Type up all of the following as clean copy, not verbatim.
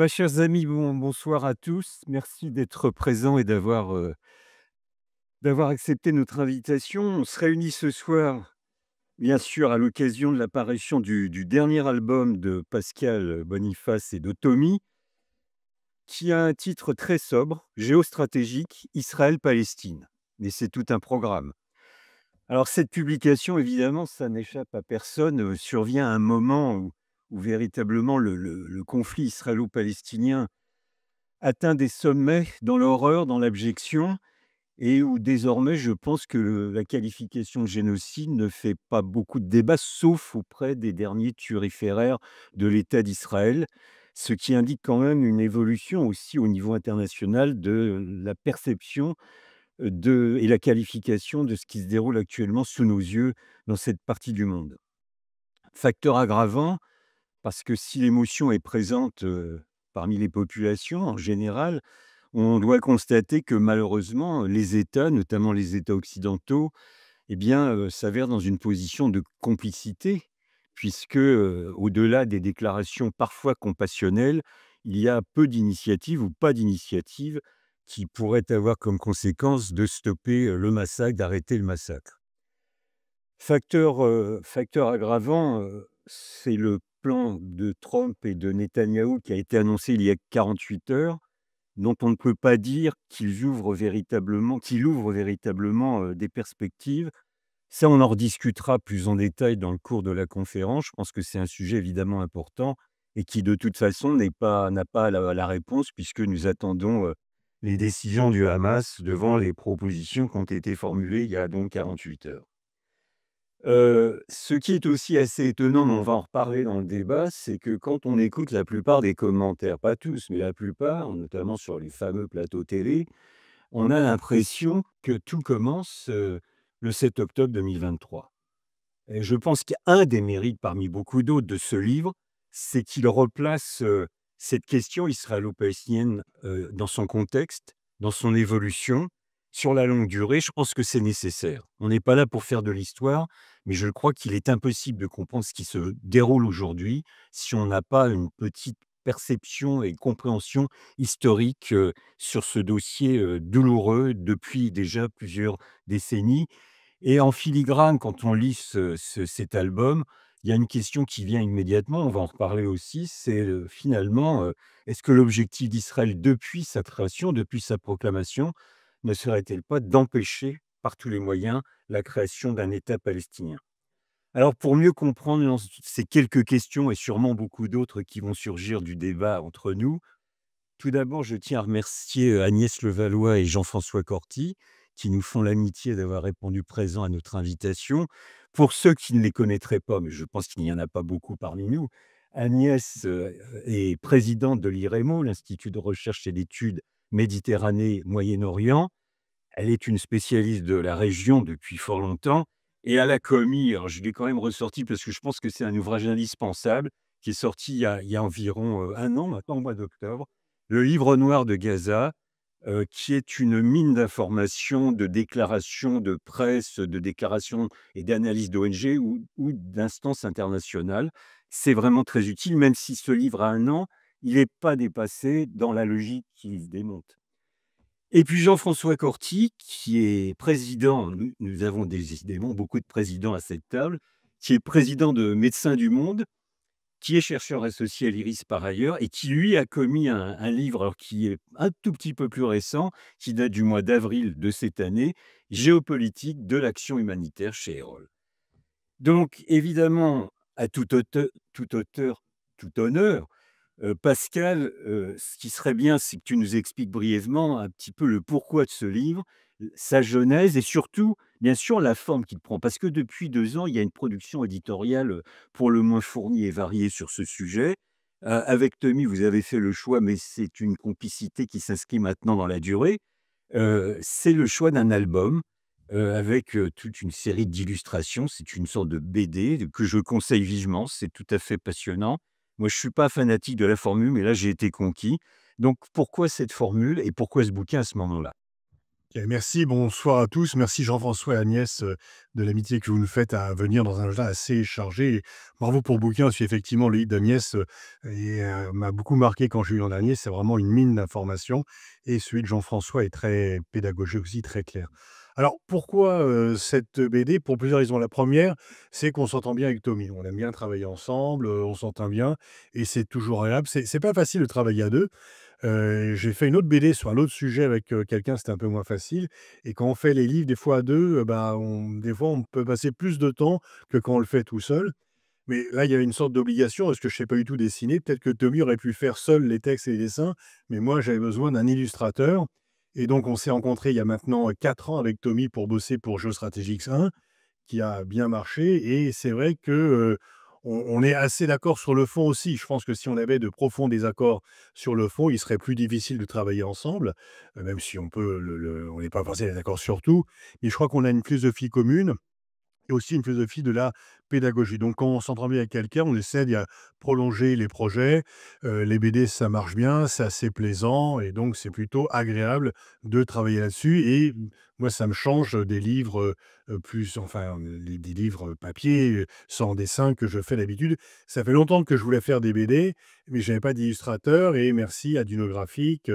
Chers amis, bonsoir à tous. Merci d'être présents et d'avoir accepté notre invitation. On se réunit ce soir, bien sûr, à l'occasion de l'apparition du dernier album de Pascal Boniface et de Tommy, qui a un titre très sobre, géostratégique, Israël-Palestine. Mais c'est tout un programme. Alors cette publication, évidemment, ça n'échappe à personne, survient à un moment où véritablement le conflit israélo-palestinien atteint des sommets dans l'horreur, dans l'abjection et où désormais je pense que la qualification de génocide ne fait pas beaucoup de débat, sauf auprès des derniers turiféraires de l'État d'Israël, ce qui indique quand même une évolution aussi au niveau international de la perception et la qualification de ce qui se déroule actuellement sous nos yeux dans cette partie du monde. Facteur aggravant, parce que si l'émotion est présente parmi les populations en général, on doit constater que malheureusement, les États, notamment les États occidentaux, s'avèrent dans une position de complicité puisque, au-delà des déclarations parfois compassionnelles, il y a peu d'initiatives ou pas d'initiatives qui pourraient avoir comme conséquence de stopper, le massacre, d'arrêter le massacre. Facteur aggravant, c'est le plan de Trump et de Netanyahou qui a été annoncé il y a 48 heures, dont on ne peut pas dire qu'il ouvre véritablement, des perspectives. Ça, on en rediscutera plus en détail dans le cours de la conférence. Je pense que c'est un sujet évidemment important et qui, de toute façon, n'a pas la réponse puisque nous attendons, les décisions du Hamas devant les propositions qui ont été formulées il y a donc 48 heures. Ce qui est aussi assez étonnant, mais on va en reparler dans le débat, c'est que quand on écoute la plupart des commentaires, pas tous, mais la plupart, notamment sur les fameux plateaux télé, on a l'impression que tout commence, le 7 octobre 2023. Et je pense qu'un des mérites parmi beaucoup d'autres de ce livre, c'est qu'il replace, cette question israélo-palestinienne, dans son contexte, dans son évolution, sur la longue durée. Je pense que c'est nécessaire. On n'est pas là pour faire de l'histoire, mais je crois qu'il est impossible de comprendre ce qui se déroule aujourd'hui si on n'a pas une petite perception et compréhension historique, sur ce dossier, douloureux depuis déjà plusieurs décennies et en filigrane, quand on lit cet album, il y a une question qui vient immédiatement, on va en reparler aussi, c'est, finalement, est-ce que l'objectif d'Israël depuis sa création, depuis sa proclamation, ne serait-elle pas d'empêcher par tous les moyens la création d'un État palestinien? Alors pour mieux comprendre ces quelques questions et sûrement beaucoup d'autres qui vont surgir du débat entre nous, tout d'abord, je tiens à remercier, Agnès Levallois et Jean-François Corti, qui nous font l'amitié d'avoir répondu présent à notre invitation. Pour ceux qui ne les connaîtraient pas, mais je pense qu'il n'y en a pas beaucoup parmi nous, Agnès, est présidente de l'IREMO, l'Institut de recherche et d'études Méditerranée-Moyen-Orient. Elle est une spécialiste de la région depuis fort longtemps et elle a commis, alors je l'ai quand même ressorti parce que je pense que c'est un ouvrage indispensable, qui est sorti il y a environ, 1 an maintenant, au mois d'octobre, le Livre noir de Gaza, qui est une mine d'informations, de déclarations de presse, de déclarations et d'analyses d'ONG ou d'instances internationales. C'est vraiment très utile, même si ce livre a 1 an, il n'est pas dépassé dans la logique qu'il démonte. Et puis Jean-François Corti, qui est président, nous avons décidément beaucoup de présidents à cette table, qui est président de Médecins du Monde, qui est chercheur associé à l'IRIS par ailleurs et qui lui a commis un livre alors qui est un tout petit peu plus récent, qui date du mois d'avril de cette année, Géopolitique de l'action humanitaire chez Erol. Donc évidemment, à tout auteur, tout honneur, Pascal, ce qui serait bien, c'est que tu nous expliques brièvement un petit peu le pourquoi de ce livre, sa genèse et surtout, bien sûr, la forme qu'il prend. Parce que depuis 2 ans, il y a une production éditoriale, pour le moins fournie et variée sur ce sujet. Avec Tommy, vous avez fait le choix, mais c'est une complicité qui s'inscrit maintenant dans la durée. C'est le choix d'un album, avec, toute une série d'illustrations. C'est une sorte de BD que je conseille vivement, c'est tout à fait passionnant. Moi, je suis pas fanatique de la formule, mais là, j'ai été conquis. Donc pourquoi cette formule et pourquoi ce bouquin à ce moment-là? OK, merci, bonsoir à tous. Merci Jean-François et Agnès, de l'amitié que vous nous faites à venir dans un agenda assez chargé et bravo pour le bouquin, parce qu'effectivement le livre d'Agnès, m'a beaucoup marqué quand j'ai lu l'an dernier. C'est vraiment une mine d'informations et celui de Jean-François est très pédagogique aussi, très clair. Alors pourquoi, cette BD? Pour plusieurs raisons. La première, c'est qu'on s'entend bien avec Tommy. On aime bien travailler ensemble, on s'entend bien et c'est toujours agréable. C'est pas facile de travailler à 2. J'ai fait une autre BD sur un autre sujet avec, quelqu'un, c'était un peu moins facile et quand on fait les livres des fois à 2, bah, des fois, on peut passer plus de temps que quand on le fait tout seul. Mais là, il y avait une sorte d'obligation parce que je ne sais pas du tout dessiner. Peut-être que Tommy aurait pu faire seul les textes et les dessins, mais moi, j'avais besoin d'un illustrateur et donc on s'est rencontrés il y a maintenant, 4 ans avec Tommy pour bosser pour Geostrategics 1 qui a bien marché et c'est vrai que, on est assez d'accord sur le fond aussi. Je pense que si on avait de profonds désaccords sur le fond, il serait plus difficile de travailler ensemble, même si on peut on n'est pas forcément d'accord sur tout. Mais je crois qu'on a une philosophie commune et aussi une philosophie de la pédagogie. Donc quand on s'entend bien avec quelqu'un, on essaie d'y prolonger les projets. Les BD, ça marche bien, c'est assez plaisant et donc c'est plutôt agréable de travailler là-dessus et moi, ça me change des livres, plus enfin, des livres papier, sans dessin que je fais d'habitude. Ça fait longtemps que je voulais faire des BD, mais j'avais pas d'illustrateur et merci à Dino Graphique,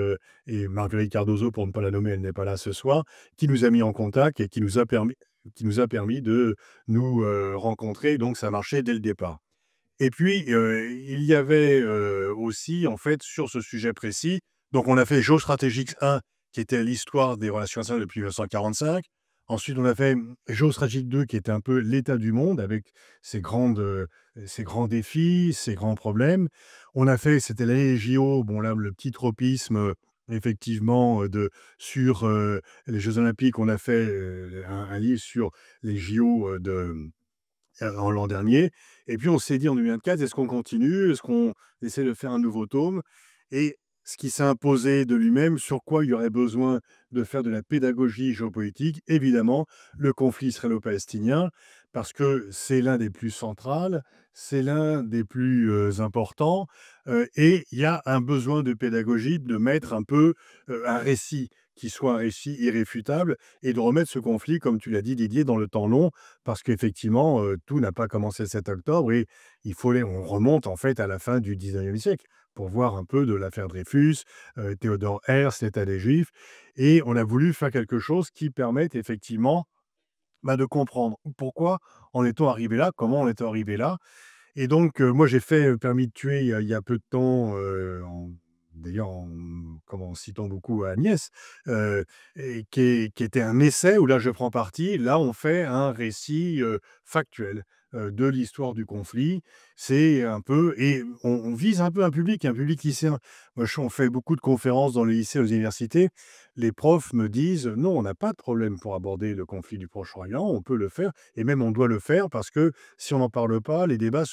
et Marguerite Cardozo, pour ne pas la nommer, elle n'est pas là ce soir, qui nous a mis en contact et qui nous a permis de nous, rencontrer, donc ça marchait dès le départ. Et puis, il y avait, aussi en fait sur ce sujet précis, donc on a fait Géostratégiques 1 qui était l'histoire des relations internationales depuis 1945. Ensuite, on a fait, Géostratégique 2 qui était un peu l'état du monde avec ses grands défis, ses grands problèmes. On a fait c'était l'année des JO, bon là, le petit tropisme, effectivement, sur, les jeux olympiques. On a fait, un livre sur les JO, en l'an dernier et puis on s'est dit en 2024: «Est-ce qu'on continue? Est-ce qu'on essaie de faire un nouveau tome?» Et ce qui s'est imposé de lui-même, sur quoi il y aurait besoin de faire de la pédagogie géopolitique, évidemment, le conflit israélo-palestinien, parce que c'est l'un des plus centrales, c'est l'un des plus, importants, et il y a un besoin de pédagogie, de mettre un peu, un récit qui soit un récit irréfutable et de remettre ce conflit, comme tu l'as dit Didier, dans le temps long parce qu'effectivement, tout n'a pas commencé le 7 octobre et on remonte en fait à la fin du 19e siècle pour voir un peu de l'affaire Dreyfus, Théodore Herzl, l'état des Juifs et on a voulu faire quelque chose qui permette effectivement, bah, de comprendre pourquoi en est-on arrivé là, comment on est arrivé là et donc, moi j'ai fait, Permis de tuer il y a peu de temps, en citant beaucoup Agnès, et qui était un essai où là je prends parti. Là, on fait un récit, factuel, de l'histoire du conflit. C'est un peu et on vise un peu un public lycéen. Moi, on fait beaucoup de conférences dans les lycées, aux universités. Les profs me disent: «Non, on n'a pas de problème pour aborder le conflit du Proche-Orient, on peut le faire et même on doit le faire parce que si on n'en parle pas, les débats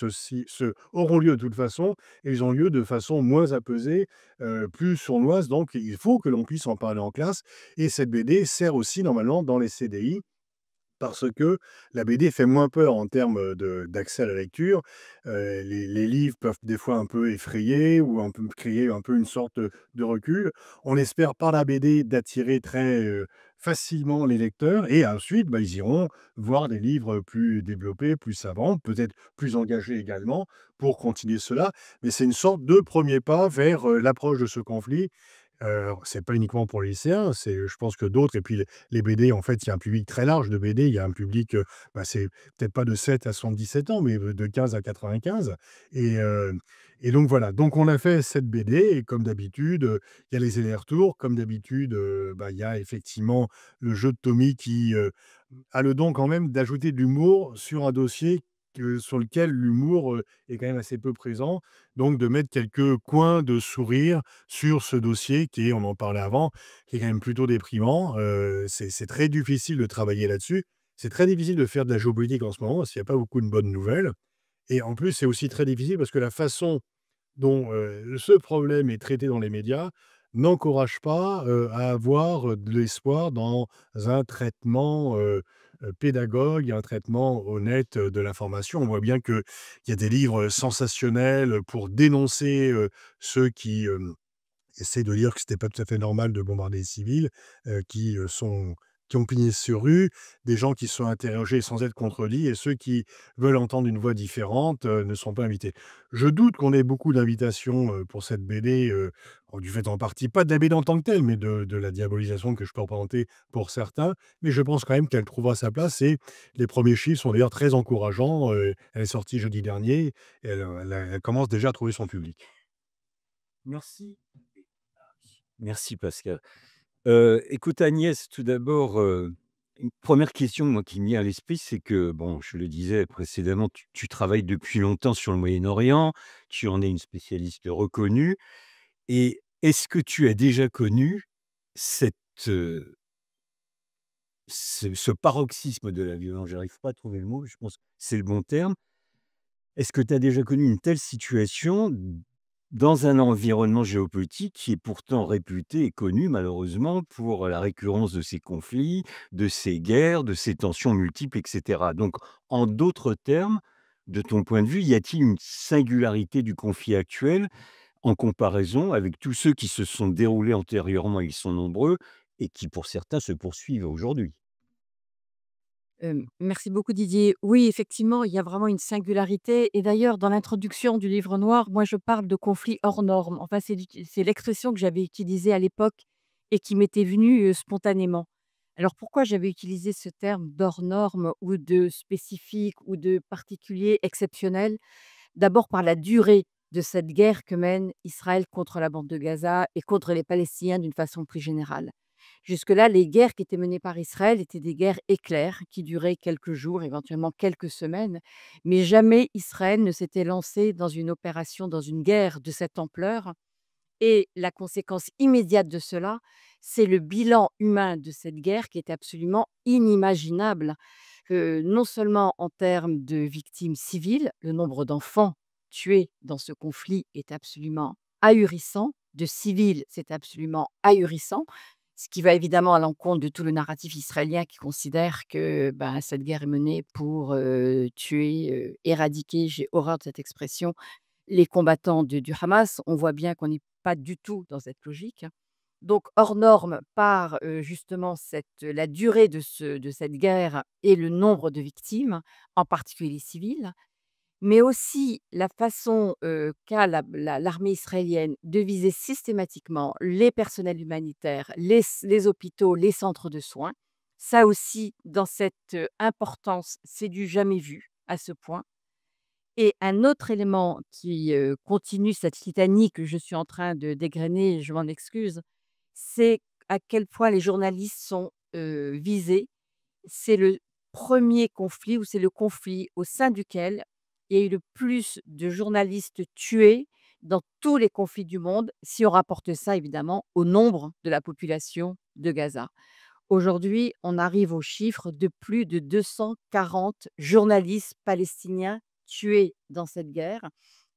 auront lieu de toute façon et ils ont lieu de façon moins apaisée, plus sournoise, donc il faut que l'on puisse en parler en classe et cette BD sert aussi normalement dans les CDI parce que la BD fait moins peur en termes, d'accès à la lecture. Les livres peuvent des fois un peu effrayer ou un peu créer un peu une sorte, de recul. On espère par la BD d'attirer très, facilement les lecteurs et ensuite, bah, ils iront voir des livres plus développés, plus savants, peut-être plus engagés également pour continuer cela. Mais c'est une sorte de premier pas vers, l'approche de ce conflit. C'est pas uniquement pour les lycéens, je pense que d'autres et puis les BD, en fait, il y a un public très large de BD. Il y a un public, bah, c'est peut-être pas de 7 à 77 ans, mais, de 15 à 95 et et donc voilà. Donc on a fait cette BD et comme d'habitude, il y a les allers-retours. Comme d'habitude, bah, il y a effectivement le jeu de Tommy qui, a le don quand même d'ajouter de l'humour sur un dossier sur lequel l'humour, est quand même assez peu présent. Donc de mettre quelques coins de sourire sur ce dossier qui est, on en parlait avant, qui est quand même plutôt déprimant. C'est très difficile de travailler là-dessus. C'est très difficile de faire de la géopolitique en ce moment parce qu'il y a pas beaucoup de bonnes nouvelles et en plus, c'est aussi très difficile parce que la façon dont, ce problème est traité dans les médias n'encourage pas, à avoir, de l'espoir dans un traitement, pédagogue, un traitement honnête, de l'information. On voit bien qu'il y a des livres, sensationnels, pour dénoncer, ceux qui, essaient de dire que c'était pas tout à fait normal de bombarder les civils, qui ont pigné sur rue, des gens qui sont interrogés sans être contredits et ceux qui veulent entendre une voix différente, ne sont pas invités. Je doute qu'on ait beaucoup d'invitations, pour cette BD, du fait en partie pas de la BD en tant que telle, mais de la diabolisation que je peux représenter pour certains, mais je pense quand même qu'elle trouvera sa place et les premiers chiffres sont d'ailleurs très encourageants, elle est sortie jeudi dernier et elle commence déjà à trouver son public. Merci. Merci Pascal. Écoute Agnès, tout d'abord, une 1 question moi qui me vient à l'esprit, c'est que bon, je le disais précédemment, tu travailles depuis longtemps sur le Moyen-Orient, tu en es une spécialiste reconnue et est-ce que tu as déjà connu cette, ce paroxysme de la violence? J'arrive pas à trouver le mot, je pense que c'est le bon terme. Est-ce que tu as déjà connu une telle situation dans un environnement géopolitique qui est pourtant réputé et connu malheureusement pour la récurrence de ces conflits, de ces guerres, de ces tensions multiples et cetera? Donc en d'autres termes, de ton point de vue, y a-t-il une singularité du conflit actuel en comparaison avec tous ceux qui se sont déroulés antérieurement, ils sont nombreux et qui pour certains se poursuivent aujourd'hui? Merci beaucoup Didier. Oui, effectivement, il y a vraiment une singularité et d'ailleurs dans l'introduction du livre noir, moi je parle de conflit hors norme. Enfin, c'est l'expression que j'avais utilisée à l'époque et qui m'était venue, spontanément. Alors pourquoi j'avais utilisé ce terme d'hors norme ou de spécifique ou de particulier, exceptionnel? D'abord par la durée de cette guerre que mène Israël contre la bande de Gaza et contre les Palestiniens d'une façon plus générale. Jusque-là, les guerres qui étaient menées par Israël étaient des guerres éclairs qui duraient quelques jours, éventuellement quelques semaines, mais jamais Israël ne s'était lancé dans une opération, dans une guerre de cette ampleur. Et la conséquence immédiate de cela, c'est le bilan humain de cette guerre qui est absolument inimaginable. Non seulement en termes de victimes civiles, le nombre d'enfants tués dans ce conflit est absolument ahurissant, de civils, c'est absolument ahurissant, ce qui va évidemment à l'encontre de tout le narratif israélien qui considère que ben, cette guerre est menée pour tuer, éradiquer, j'ai horreur de cette expression, les combattants du Hamas. On voit bien qu'on n'est pas du tout dans cette logique. Donc hors norme par, justement la durée de cette guerre et le nombre de victimes, en particulier les civils, mais aussi la façon, qu'a l'armée israélienne de viser systématiquement les personnels humanitaires, les hôpitaux, les centres de soins. Ça aussi, dans cette, importance, c'est du jamais vu à ce point. Et un autre élément qui, continue cette litanie que je suis en train de dégrainer, je m'en excuse, c'est à quel point les journalistes sont, visés. C'est le premier conflit ou c'est le conflit au sein duquel il y a eu le plus de journalistes tués dans tous les conflits du monde, si on rapporte ça évidemment au nombre de la population de Gaza. Aujourd'hui, on arrive au chiffre de plus de 240 journalistes palestiniens tués dans cette guerre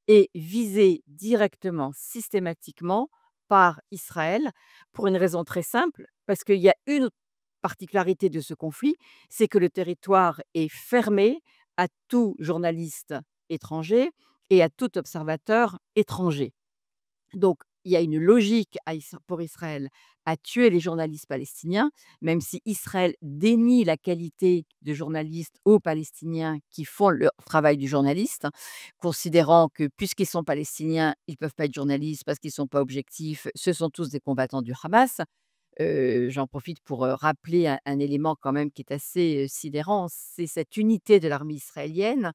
et visés directement, systématiquement par Israël pour une raison très simple, parce qu'il y a une particularité de ce conflit, c'est que le territoire est fermé à tout journaliste étranger et à tout observateur étranger. Donc, il y a une logique pour Israël à tuer les journalistes palestiniens, même si Israël dénie la qualité de journalistes aux Palestiniens qui font le travail du journaliste, considérant que puisqu'ils sont palestiniens, ils ne peuvent pas être journalistes parce qu'ils ne sont pas objectifs, ce sont tous des combattants du Hamas. J'en profite pour rappeler un élément quand même qui est assez sidérant, c'est cette unité de l'armée israélienne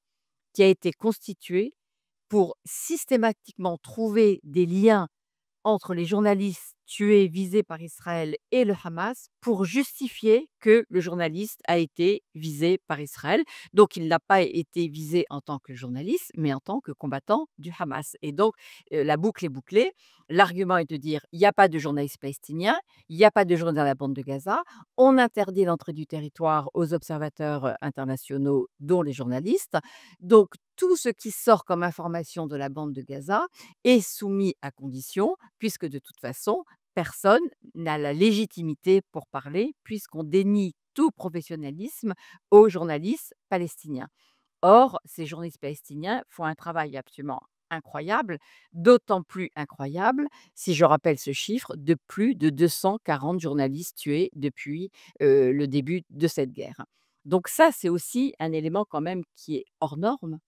qui a été constituée pour systématiquement trouver des liens entre les journalistes tués, visés par Israël et le Hamas pour justifier que le journaliste a été visé par Israël. Donc il n'a pas été visé en tant que journaliste, mais en tant que combattant du Hamas. Et donc la boucle est bouclée. L'argument est de dire il n'y a pas de journalistes palestiniens, il n'y a pas de journalistes dans la bande de Gaza, on interdit l'entrée du territoire aux observateurs internationaux, dont les journalistes. Donc tout ce qui sort comme information de la bande de Gaza est soumis à condition, puisque de toute façon, personne n'a la légitimité pour parler, puisqu'on dénie tout professionnalisme aux journalistes palestiniens. Or, ces journalistes palestiniens font un travail absolument incroyable, d'autant plus incroyable si je rappelle ce chiffre de plus de 240 journalistes tués depuis, le début de cette guerre. Donc ça, c'est aussi un élément quand même qui est hors norme.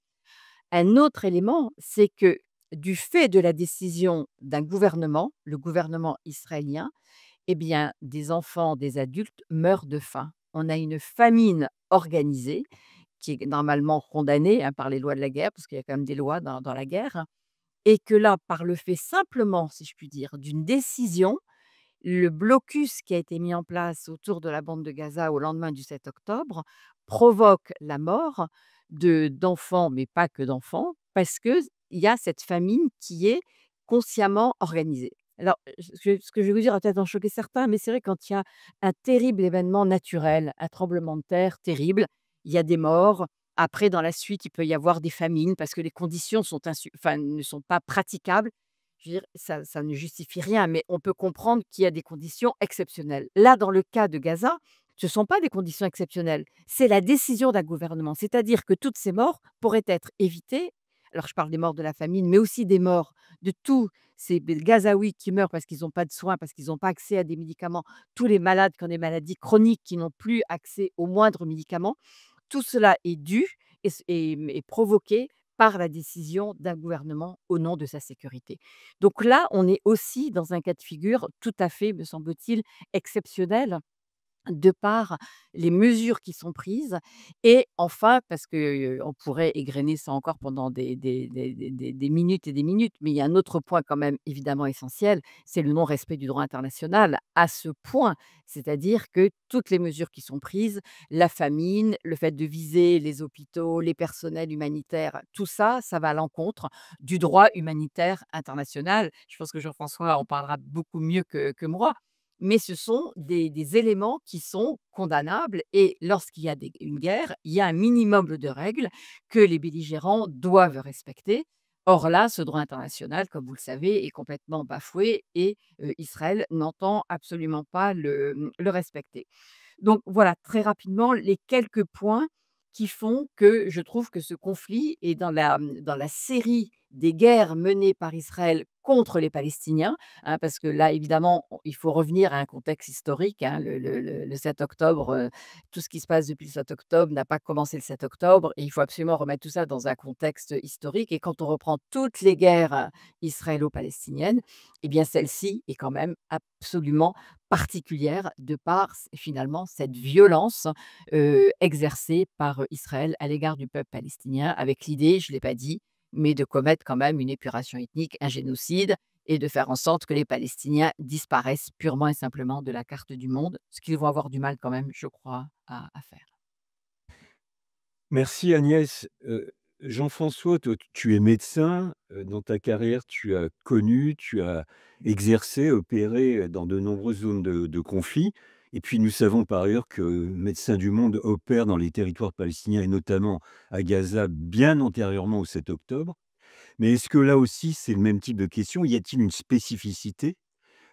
Un autre élément, c'est que du fait de la décision d'un gouvernement, le gouvernement israélien, eh bien, des enfants, des adultes meurent de faim. On a une famine organisée qui est normalement condamnée, hein, par les lois de la guerre, parce qu'il y a quand même des lois dans la guerre, et que là, par le fait simplement, si je puis dire, d'une décision, le blocus qui a été mis en place autour de la bande de Gaza au lendemain du 7 octobre provoque la mort de d'enfants, mais pas que d'enfants, parce qu'il y a cette famine qui est consciemment organisée. Alors, ce que je vais vous dire va peut-être en choquer certains, mais c'est vrai quand il y a un terrible événement naturel, un tremblement de terre terrible, il y a des morts. Après, dans la suite, il peut y avoir des famines parce que les conditions enfin, ne sont pas praticables. Je veux dire, ça ne justifie rien, mais on peut comprendre qu'il y a des conditions exceptionnelles. Là, dans le cas de Gaza, ce ne sont pas des conditions exceptionnelles, c'est la décision d'un gouvernement. C'est-à-dire que toutes ces morts pourraient être évitées. Alors, je parle des morts de la famine, mais aussi des morts de tous ces Gazaouis qui meurent parce qu'ils n'ont pas de soins, parce qu'ils n'ont pas accès à des médicaments, tous les malades qui ont des maladies chroniques qui n'ont plus accès aux moindres médicaments. Tout cela est dû et provoqué par la décision d'un gouvernement au nom de sa sécurité. Donc là, on est aussi dans un cas de figure tout à fait, me semble-t-il, exceptionnel de par les mesures qui sont prises et enfin parce que, on pourrait égrener ça encore pendant des minutes et des minutes, mais il y a un autre point quand même évidemment essentiel, c'est le non-respect du droit international à ce point. C'est-à-dire que toutes les mesures qui sont prises, la famine, le fait de viser les hôpitaux, les personnels humanitaires, tout ça, ça va à l'encontre du droit humanitaire international. Je pense que Jean-François en parlera beaucoup mieux que moi. Mais ce sont des éléments qui sont condamnables et lorsqu'il y a une guerre, il y a un minimum de règles que les belligérants doivent respecter. Or là, ce droit international, comme vous le savez, est complètement bafoué et Israël n'entend absolument pas le respecter. Donc voilà, très rapidement, les quelques points qui font que je trouve que ce conflit est dans la série des guerres menées par Israël contre les Palestiniens, hein, parce que là, évidemment, il faut revenir à un contexte historique, hein, le 7 octobre, tout ce qui se passe depuis le 7 octobre n'a pas commencé le 7 octobre et il faut absolument remettre tout ça dans un contexte historique et quand on reprend toutes les guerres israélo-palestiniennes, eh bien celle-ci est quand même absolument particulière de par finalement cette violence exercée par Israël à l'égard du peuple palestinien avec l'idée, je ne l'ai pas dit, mais de commettre quand même une épuration ethnique, un génocide et de faire en sorte que les Palestiniens disparaissent purement et simplement de la carte du monde, ce qu'ils vont avoir du mal quand même, je crois, à faire. Merci Agnès. Jean-François, toi, tu es médecin, dans ta carrière, tu as connu, tu as exercé, opéré, dans de nombreuses zones de conflit et puis nous savons par ailleurs que Médecins du Monde opère dans les territoires palestiniens et notamment à Gaza bien antérieurement au 7 octobre. Mais est-ce que là aussi c'est le même type de question? Y a-t-il une spécificité?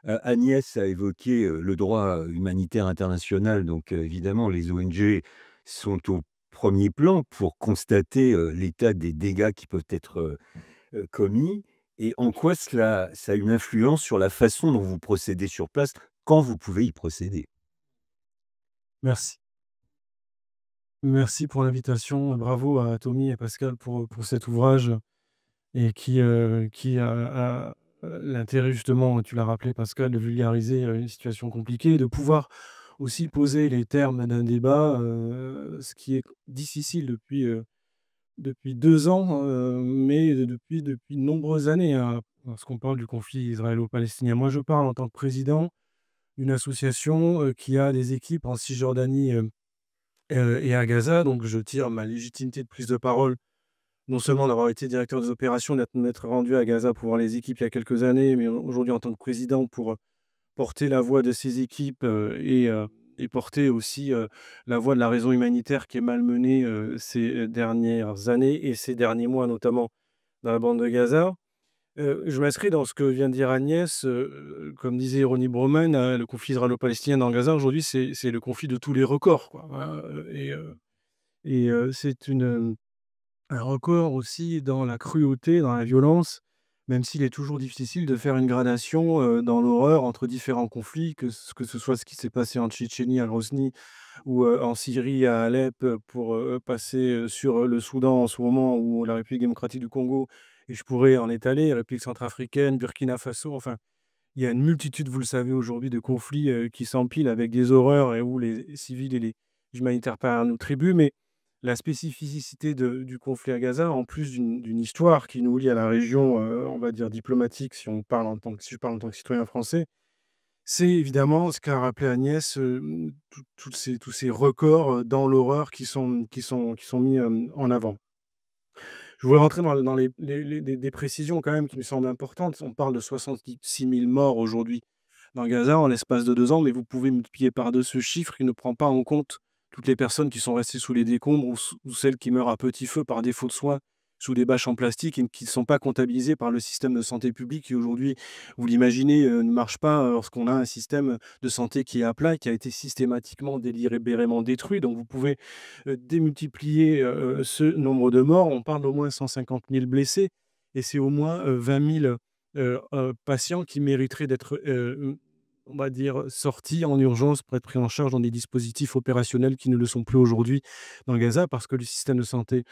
Agnès a évoqué, le droit, humanitaire international, donc évidemment les ONG sont au premier plan pour constater, l'état des dégâts qui peuvent être, commis et en quoi cela ça a une influence sur la façon dont vous procédez sur place, quand vous pouvez y procéder? Merci. Merci pour l'invitation. Bravo à Tommy et Pascal pour cet ouvrage et qui a l'intérêt justement, tu l'as rappelé Pascal, de vulgariser, une situation compliquée, de pouvoir aussi poser les termes d'un débat, ce qui est difficile depuis 2 ans, mais depuis de nombreuses années, hein, lorsqu'on parle du conflit israélo-palestinien. Moi, je parle en tant que président d'une association, qui a des équipes en Cisjordanie, et à Gaza, donc je tire ma légitimité de prise de parole, non seulement d'avoir été directeur des opérations, m'être rendu à Gaza pour voir les équipes il y a quelques années, mais aujourd'hui en tant que président pour, porter la voix de ces équipes, et porter aussi, la voix de la raison humanitaire qui est malmenée, ces dernières années et ces derniers mois, notamment dans la bande de Gaza. Je m'inscris dans ce que vient de dire Agnès, comme disait Ronnie Broman, le conflit israélo-palestinien dans Gaza aujourd'hui, c'est le conflit de tous les records, quoi, voilà, c'est un record aussi dans la cruauté, dans la violence, même s'il est toujours difficile de faire une gradation, dans l'horreur entre différents conflits, que ce soit ce qui s'est passé en Tchétchénie, à Grozny ou, en Syrie, à Alep, pour, passer, sur, le Soudan en ce moment ou la République démocratique du Congo et je pourrais en étaler, République centrafricaine, Burkina Faso, enfin, il y a une multitude, vous le savez aujourd'hui, de conflits, qui s'empilent avec des horreurs et où les civils et les humanitaires perdent nos tribut. Mais la spécificité du conflit à Gaza, en plus d'une histoire qui nous lie à la région, on va dire diplomatique, si je parle en tant que citoyen français, c'est évidemment ce qu'a rappelé Agnès, tous ces records, dans l'horreur qui sont mis, en avant. Je voudrais rentrer dans les des précisions quand même qui me semblent importantes. On parle de 66 000 morts aujourd'hui dans Gaza en l'espace de 2 ans, mais vous pouvez multiplier par 2 ce chiffre qui ne prend pas en compte toutes les personnes qui sont restées sous les décombres ou celles qui meurent à petit feu par défaut de soins sous des bâches en plastique et qui ne sont pas comptabilisées par le système de santé publique qui aujourd'hui, vous l'imaginez, ne marche pas lorsqu'on a un système de santé qui est à plat et qui a été systématiquement délibérément détruit. Donc vous pouvez, démultiplier, ce nombre de morts, on parle d'au moins 150 000 blessés et c'est au moins, 20 000 patients qui mériteraient d'être, on va dire, sortis en urgence pour être pris en charge dans des dispositifs opérationnels qui ne le sont plus aujourd'hui dans Gaza parce que le système de santé,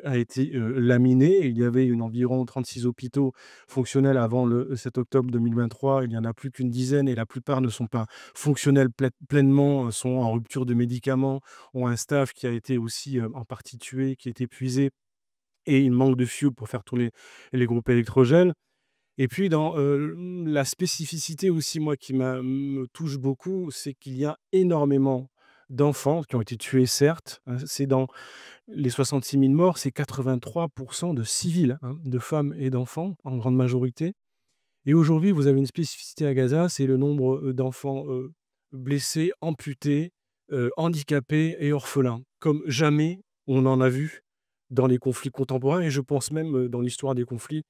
a été, laminé. Il y avait environ 36 hôpitaux fonctionnels avant le 7 octobre 2023. Il n'y en a plus qu'une dizaine et la plupart ne sont pas fonctionnels pleinement, sont en rupture de médicaments, ont un staff qui a été aussi, en partie tué, qui est épuisé et il manque de fioul pour faire tourner les groupes électrogènes. Et puis dans, la spécificité aussi, moi, qui me touche beaucoup, c'est qu'il y a énormément d'enfants qui ont été tués, certes, hein, c'est dans les 66 000 morts, c'est 83 de civils, hein, de femmes et d'enfants, en grande majorité. Et aujourd'hui, vous avez une spécificité à Gaza, c'est le nombre, d'enfants, blessés, amputés, handicapés et orphelins. Comme jamais on en a vu dans les conflits contemporains et je pense même, dans l'histoire des conflits,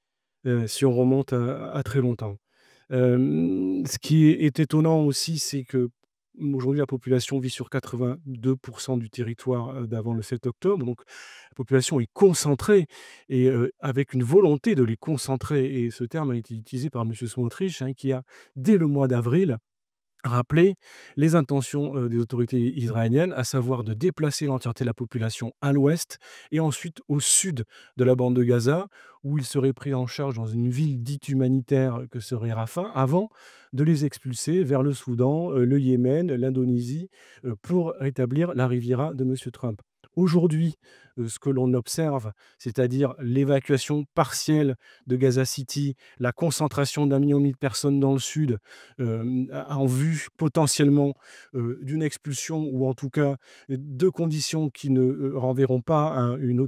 si on remonte à très longtemps. Ce qui est étonnant aussi, c'est qu'aujourd'hui la population vit sur 82 du territoire, d'avant le 7 octobre, donc la population est concentrée et avec une volonté de les concentrer et ce terme a été utilisé par monsieur Smotrich, hein, qui a, dès le mois d'avril, rappelé les intentions, des autorités israéliennes, à savoir de déplacer l'entièreté de la population à l'ouest et ensuite au sud de la bande de Gaza, où ils seraient pris en charge dans une ville dite humanitaire que serait Rafah, avant de les expulser vers le Soudan, le Yémen, l'Indonésie, pour rétablir la Riviera de monsieur Trump. Aujourd'hui, ce que l'on observe, c'est-à-dire l'évacuation partielle de Gaza City, la concentration d'1,5 million de personnes dans le sud, en vue potentiellement, d'une expulsion ou en tout cas, de conditions qui ne, renverront pas à une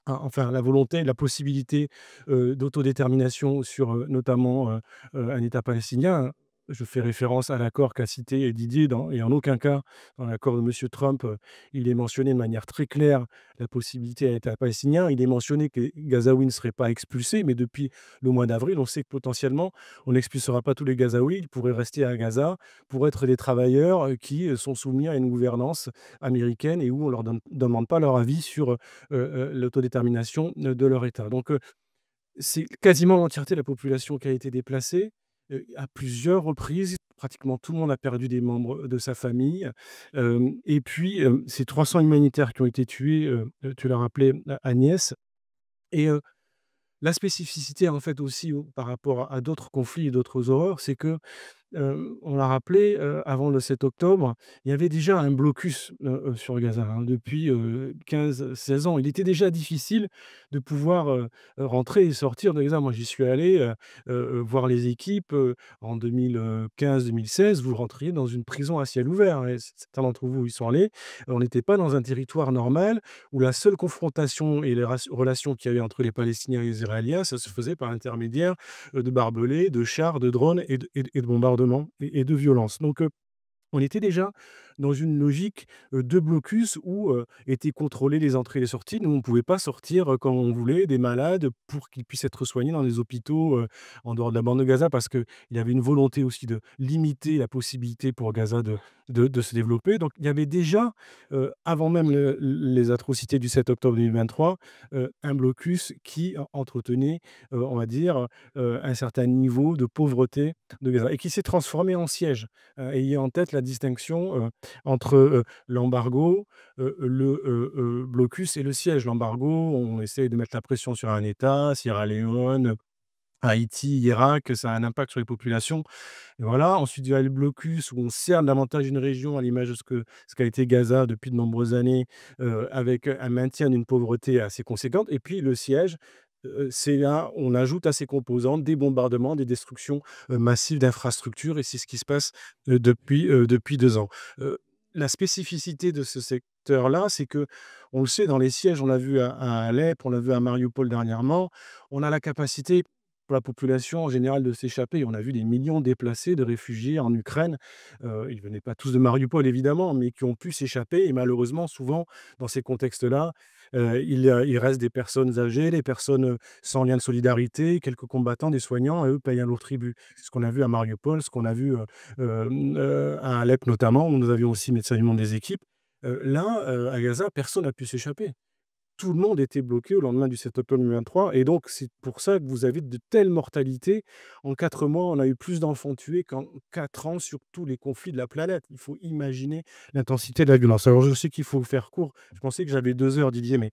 enfin la volonté, la possibilité, d'autodétermination sur, notamment, un État palestinien. Je fais référence à l'accord qu'a cité Didier et en aucun cas, dans l'accord de monsieur Trump, il est mentionné de manière très claire la possibilité à l'État palestinien. Il est mentionné que les Gazaouis ne seraient pas expulsés, mais depuis le mois d'avril, on sait que potentiellement, on n'expulsera pas tous les Gazaouis. Ils pourraient rester à Gaza pour être des travailleurs, qui, sont soumis à une gouvernance américaine et où on leur demande pas leur avis sur, l'autodétermination, de leur État. Donc, c'est quasiment l'entièreté de la population qui a été déplacée, à plusieurs reprises. Pratiquement tout le monde a perdu des membres de sa famille, et puis, ces 300 humanitaires qui ont été tués, tu l'as rappelé, Agnès et la spécificité en fait aussi, par rapport à d'autres conflits et d'autres horreurs, c'est que on l'a rappelé, avant le 7 octobre, il y avait déjà un blocus, sur Gaza, hein, depuis, 15-16 ans. Il était déjà difficile de pouvoir, rentrer et sortir de Gaza. Moi, j'y suis allé, voir les équipes, en 2015-2016. Vous rentriez dans une prison à ciel ouvert et certains d'entre vous y sont allés. On n'était pas dans un territoire normal où la seule confrontation et les relations qu'il y avait entre les Palestiniens et les Israéliens, ça se faisait par l'intermédiaire de barbelés, de chars, de drones et de bombardements et de violences. Donc, on était déjà dans une logique de blocus où étaient contrôlées les entrées et les sorties. Nous, on ne pouvait pas sortir quand on voulait des malades pour qu'ils puissent être soignés dans des hôpitaux en dehors de la bande de Gaza, parce qu'il y avait une volonté aussi de limiter la possibilité pour Gaza de se développer. Donc il y avait déjà, avant même les atrocités du 7 octobre 2023, un blocus qui entretenait, on va dire, un certain niveau de pauvreté de Gaza et qui s'est transformé en siège. Ayez en tête la distinction entre l'embargo, le blocus et le siège. L'embargo, on essaye de mettre la pression sur un État, Sierra Leone, Haïti, Irak, ça a un impact sur les populations. Et voilà. Ensuite, il y a le blocus où on cerne davantage une région à l'image de ce qu'a été Gaza depuis de nombreuses années, avec un maintien d'une pauvreté assez conséquente. Et puis le siège, c'est là, on ajoute à ces composantes des bombardements, des destructions massives d'infrastructures, et c'est ce qui se passe depuis 2 ans. Euh, la spécificité de ce secteur-là, c'est que, on le sait, dans les sièges, on l'a vu à Alep, on l'a vu à Mariupol dernièrement, on a la capacité pour la population en général de s'échapper. On a vu des millions de déplacés, de réfugiés en Ukraine. Ils ne venaient pas tous de Mariupol, évidemment, mais qui ont pu s'échapper. Et malheureusement, souvent, dans ces contextes-là, il reste des personnes âgées, des personnes sans lien de solidarité, quelques combattants, des soignants, et eux payent un lourd tribut. C'est ce qu'on a vu à Mariupol, ce qu'on a vu à Alep notamment, où nous avions aussi Médecins du Monde des équipes. Là, à Gaza, personne n'a pu s'échapper. Tout le monde était bloqué au lendemain du 7 octobre 2023, et donc c'est pour ça que vous avez de telles mortalités. En 4 mois, on a eu plus d'enfants tués qu'en 4 ans sur tous les conflits de la planète. Il faut imaginer l'intensité de la violence. Alors je sais qu'il faut faire court. Je pensais que j'avais 2 heures, Didier, mais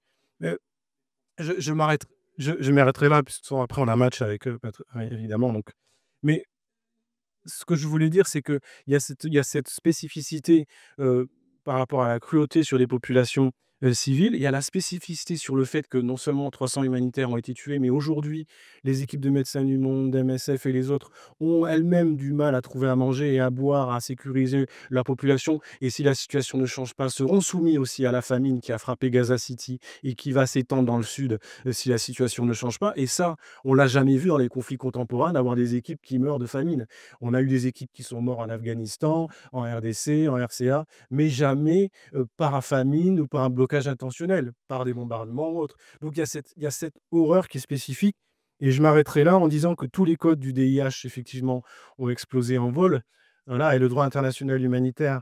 je m'arrête je m'arrêterai là, puisque après on a un match avec eux, évidemment, donc. Mais ce que je voulais dire, c'est qu'il y a cette spécificité par rapport à la cruauté sur les populations civiles. Il y a la spécificité sur le fait que non seulement 300 humanitaires ont été tués, mais aujourd'hui, les équipes de Médecins du Monde, d'MSF et les autres ont elles-mêmes du mal à trouver à manger et à boire, à sécuriser la population. Et si la situation ne change pas, seront soumis aussi à la famine qui a frappé Gaza City et qui va s'étendre dans le sud si la situation ne change pas. Et ça, on l'a jamais vu dans les conflits contemporains, d'avoir des équipes qui meurent de famine. On a eu des équipes qui sont mortes en Afghanistan, en RDC, en RCA, mais jamais par famine ou par un blocage intentionnel, par des bombardements ou autres. Donc il y a cette horreur qui est spécifique. Et je m'arrêterai là en disant que tous les codes du DIH, effectivement, ont explosé en vol. Voilà, et le droit international humanitaire,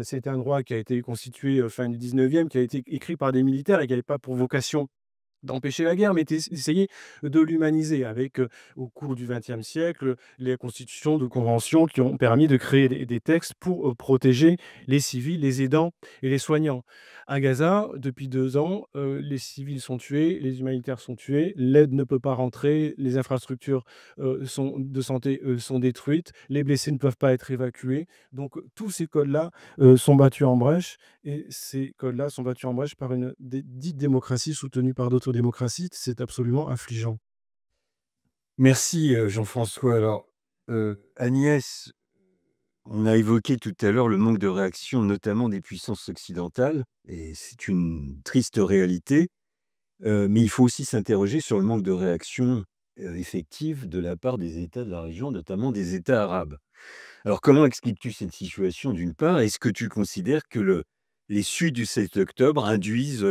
c'est un droit qui a été constitué fin du 19e, qui a été écrit par des militaires et qui n'avait pas pour vocation d'empêcher la guerre, mais d'essayer de l'humaniser avec, au cours du XXe siècle, les constitutions de conventions qui ont permis de créer des textes pour protéger les civils, les aidants et les soignants. À Gaza, depuis 2 ans, les civils sont tués, les humanitaires sont tués, l'aide ne peut pas rentrer, les infrastructures de santé sont détruites, les blessés ne peuvent pas être évacués. Donc tous ces codes-là sont battus en brèche, et ces codes-là sont battus en brèche par une dite démocratie soutenue par d'autres démocraties. C'est absolument affligeant. Merci, Jean-François. Alors, Agnès, on a évoqué tout à l'heure le manque de réaction, notamment des puissances occidentales, et c'est une triste réalité. Mais il faut aussi s'interroger sur le manque de réaction effective de la part des États de la région, notamment des États arabes. Alors, comment expliques-tu cette situation d'une part? Est-ce que tu considères que les suites du 7 octobre induisent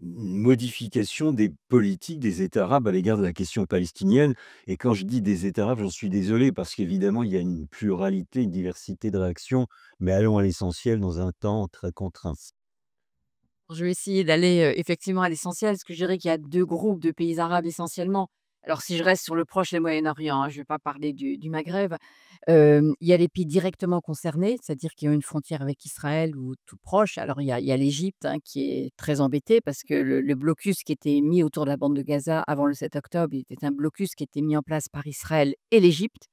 une modification des politiques des États arabes à l'égard de la question palestinienne? Et quand je dis des États arabes, j'en suis désolé parce qu'évidemment, il y a une pluralité, une diversité de réactions, mais allons à l'essentiel dans un temps très contraint. Je vais essayer d'aller, effectivement à l'essentiel, parce que je dirais qu'il y a 2 groupes de pays arabes essentiellement. Alors si je reste sur le Proche et le Moyen-Orient, hein, je ne vais pas parler du Maghreb. Il y a les pays directement concernés, c'est-à-dire qui ont une frontière avec Israël ou tout proche. Alors il y a l'Égypte, hein, qui est très embêtée parce que le blocus qui était mis autour de la bande de Gaza avant le 7 octobre, il était un blocus qui était mis en place par Israël et l'Égypte.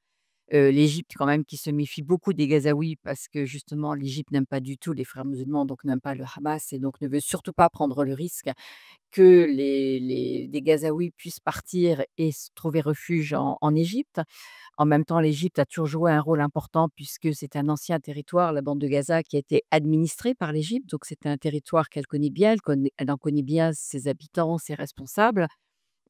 L'Égypte quand même qui se méfie beaucoup des Gazaouis parce que justement l'Égypte n'aime pas du tout les Frères musulmans, donc n'aime pas le Hamas et donc ne veut surtout pas prendre le risque que des Gazaouis puissent partir et trouver refuge en Égypte. En même temps, l'Égypte a toujours joué un rôle important puisque c'est un ancien territoire, la bande de Gaza, qui a été administrée par l'Égypte. Donc c'est un territoire qu'elle connaît bien, elle en connaît bien ses habitants, ses responsables.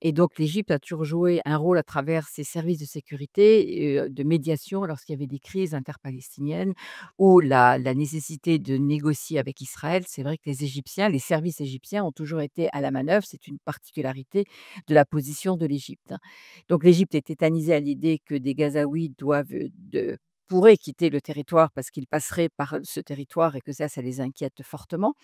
Et donc l'Égypte a toujours joué un rôle à travers ses services de sécurité, de médiation lorsqu'il y avait des crises interpalestiniennes ou la nécessité de négocier avec Israël. C'est vrai que les services égyptiens ont toujours été à la manœuvre. C'est une particularité de la position de l'Égypte, hein. Donc l'Égypte est tétanisée à l'idée que des Gazaouis pourraient quitter le territoire parce qu'ils passeraient par ce territoire et que ça les inquiète fortement.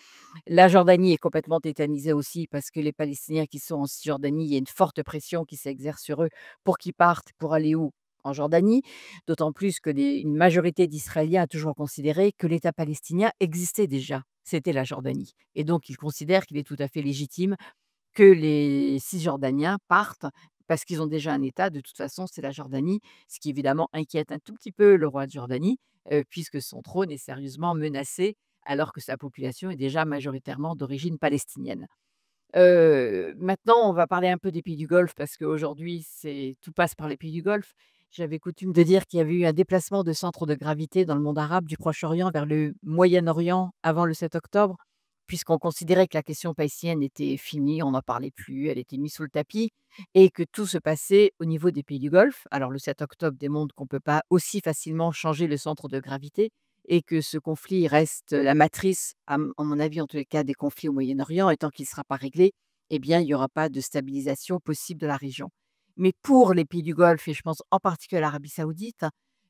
La Jordanie est complètement tétanisée aussi parce que les Palestiniens qui sont en Cisjordanie, il y a une forte pression qui s'exerce sur eux pour qu'ils partent pour aller où? En Jordanie. D'autant plus que une majorité d'Israéliens a toujours considéré que l'État palestinien existait déjà. C'était la Jordanie. Et donc, ils considèrent qu'il est tout à fait légitime que les Cisjordaniens partent parce qu'ils ont déjà un État. De toute façon, c'est la Jordanie, ce qui évidemment inquiète un tout petit peu le roi de Jordanie, puisque son trône est sérieusement menacé alors que sa population est déjà majoritairement d'origine palestinienne. Maintenant, on va parler un peu des pays du Golfe parce qu'aujourd'hui, tout passe par les pays du Golfe. J'avais coutume de dire qu'il y avait eu un déplacement de centre de gravité dans le monde arabe, du Proche-Orient vers le Moyen-Orient avant le 7 octobre, puisqu'on considérait que la question palestinienne était finie, on n'en parlait plus, elle était mise sous le tapis et que tout se passait au niveau des pays du Golfe. Alors le 7 octobre démontre qu'on ne peut pas aussi facilement changer le centre de gravité et que ce conflit reste la matrice, à mon avis, en tous les cas, des conflits au Moyen-Orient et tant qu'il ne sera pas réglé, eh bien, il n'y aura pas de stabilisation possible de la région. Mais pour les pays du Golfe et je pense en particulier à l'Arabie Saoudite,